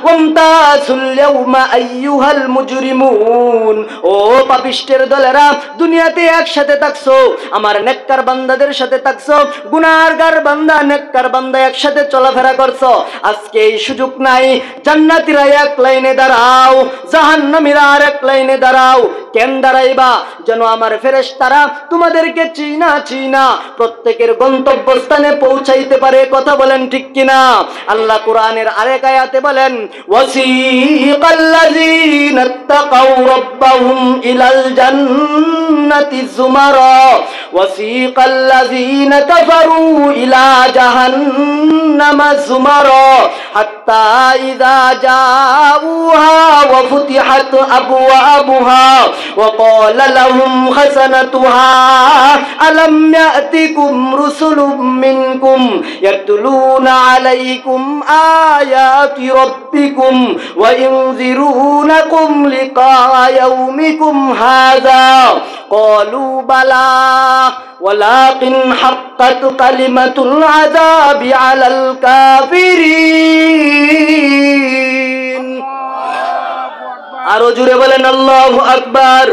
ওয়ামতাজুল ইয়াউমা আইয়ুহাল মুজরিমুন। ও পাপিষ্টের দলেরা, দুনিয়াতে একসাথে থাকছো, আমার নেককার বান্দাদের সাথে থাকছো, গুনাহগার বান্দা নেককার বান্দা একসাথে চলাফেরা করছো। আজকে এই সুযোগ নাই। জান্নাতীরা এক লাইনে দাঁড়াও, জাহান্নামীরা আরেক লাইনে দাঁড়াও। কেন দাঁড়াইবা? যেন আমার ফেরেশতারা তোমাদেরকে চিনা প্রত্যেকের গন্তব্যস্থানে পৌঁছাইতে পারে। কথা বলেন ঠিক কিনা? আল্লাহ কোরআনের আরেক আয়াতে বলেন, ওয়াসিকাল্লাযীনা তাকাউ রাব্বাহুম ইলাল জান্নাতি যুমারা ওয়াসিকাল্লাযীনা কাফারু ইলা জাহান্নামা যুমারা হাত্তা ইযা জাউহা ওয়া ফুতিহাত আবওয়াবুহা ওয়া ক্বালা লাহুম খাসানাতুহা আলাম ইয়াতিকুম রুসুলুম মিনকুম ইয়াতলুনা আলাইকুম আয়াতি রাব্বিকুম ওয়া ইনযিরুনাকুম লিকা ইয়াউমিকুম হাযা ক্বালু বালা ওয়ালাকিন হাক্কাত কালিমাতুল আযাবি আলাল কাফিরিন। আরো জোরে বলেন আল্লাহু আকবার।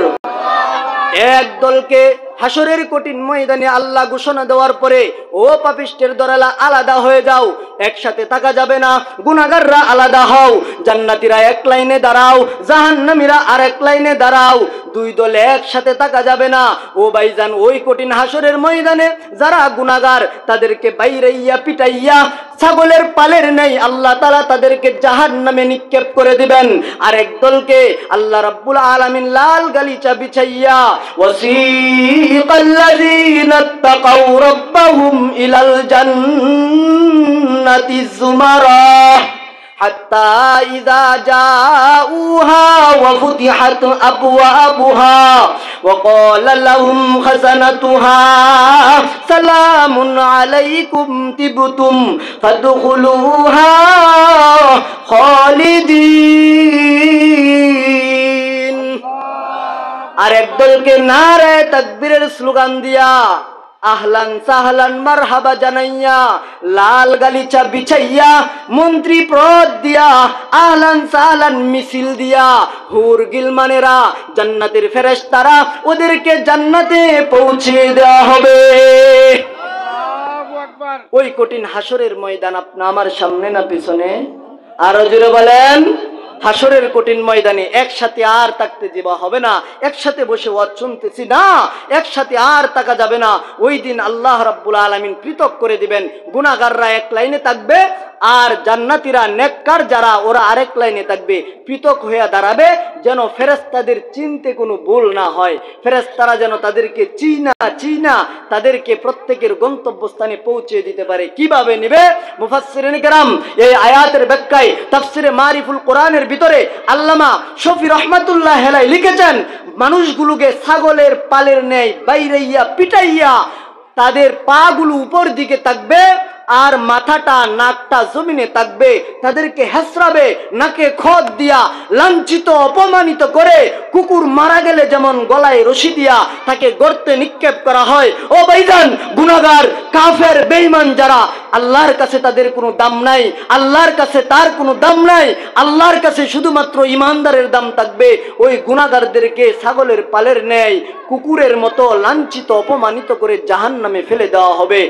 এক দলকে হাসরের কঠিন ময়দানে আল্লাহ ঘোষণা দেওয়ার পরে, ও পাপিষ্টের দলেরা আলাদা হয়ে যাও, একসাথে থাকা যাবে না। গুনাহগাররা আলাদা হও, জান্নাতীরা এক লাইনে দাঁড়াও, জাহান্নামীরা আরেক লাইনে দাঁড়াও। দুই দলে একসাথে থাকা যাবে না। ও ভাইজান, ওই কঠিন হাসরের ময়দানে যারা গুনাহগার তাদেরকে বাইরাইয়া পিটাইয়া ছাগলের পালের নেই আল্লাহ তাআলা তাদেরকে জাহান্নামে নিক্ষেপ করে দিবেন। আরেক দলকে আল্লাহ রাব্বুল আলামিন লাল গালিচা বিছাইয়া ওয়াসিকাল্লাযীনা তাকাউ রাব্বাহুম ইলাল জান্নাতি যুমারা হাত্তা ইযা জাউহা ওয়া ফুতিহাত আবওয়াবুহা ওয়া ক্বালা লাহুম খাযানাতুহা সালামুন আলাইকুম তিবতুম ফাদখুলুহা খালিদিন। আর একদলকে নারায়ে তাকবীরের স্লোগান দিয়া আহলান সাহলান মারহাবা জানাইয়া লাল গালিচা বিছাইয়া মন্ত্রী পদ দিয়া আহলান সাহলান মিছিল দিয়া হুর গিলমানেরা জান্নাতের ফেরেশতারা ওদেরকে জান্নাতে পৌঁছে দেওয়া হবে। ওই কঠিন হাসরের ময়দান আপনি আমার সামনে না পিছনে? আরো জোরে বলেন। হাসরের কঠিন ময়দানে একসাথে আর থাকতে যাওয়া হবে না, একসাথে বসে ওয়াজ শুনতেছি না, একসাথে আর থাকা যাবে না। ওই দিন আল্লাহ রাব্বুল আলামিন পৃথক করে দিবেন। গুনাহগাররা এক লাইনে থাকবে, আর জান্নাতীরা নেককার যারা ওরা আরেক লাইনে থাকবে, পৃথক হয়ে দাঁড়াবে, যেন ফেরেশতাদের চিনতে কোনো ভুল না হয়। ফেরেশতারা যেন তাদেরকে চিনা তাদেরকে প্রত্যেকের গন্তব্যস্থানে পৌঁছে দিতে পারে। কিভাবে নিবে? মুফাসসিরিন কেরাম এই আয়াতের ব্যাখ্যায় তাফসিরে মারিফুল কোরআনের ভিতরে আল্লামা শফি রহমাতুল্লাহ আলাইহি লিখেছেন, মানুষগুলোকে ছাগলের পালের ন্যায় বাইরাইয়া পিটাইয়া তাদের পা গুলো উপর দিকে থাকবে আর মাথাটা নাকটা জমিনে থাকবে, তাদেরকে হেসরাবে, নাকে খত দিয়া লাঞ্ছিত অপমানিত করে, কুকুর মারা গেলে যেমন গলায় রশি দিয়া তাকে গর্তে নিক্ষেপ করা হয়। ও ভাইজান, গুনাহগার কাফের বেঈমান যারা, আল্লাহর কাছে তাদের কোনো দাম নাই, আল্লাহর কাছে তার কোনো দাম নাই, আল্লাহর কাছে শুধুমাত্র ইমানদারের দাম থাকবে। ওই গুনাহগারদেরকে ছাগলের পালের ন্যায় কুকুরের মতো লাঞ্ছিত অপমানিত করে জাহান্নামে ফেলে দেওয়া হবে।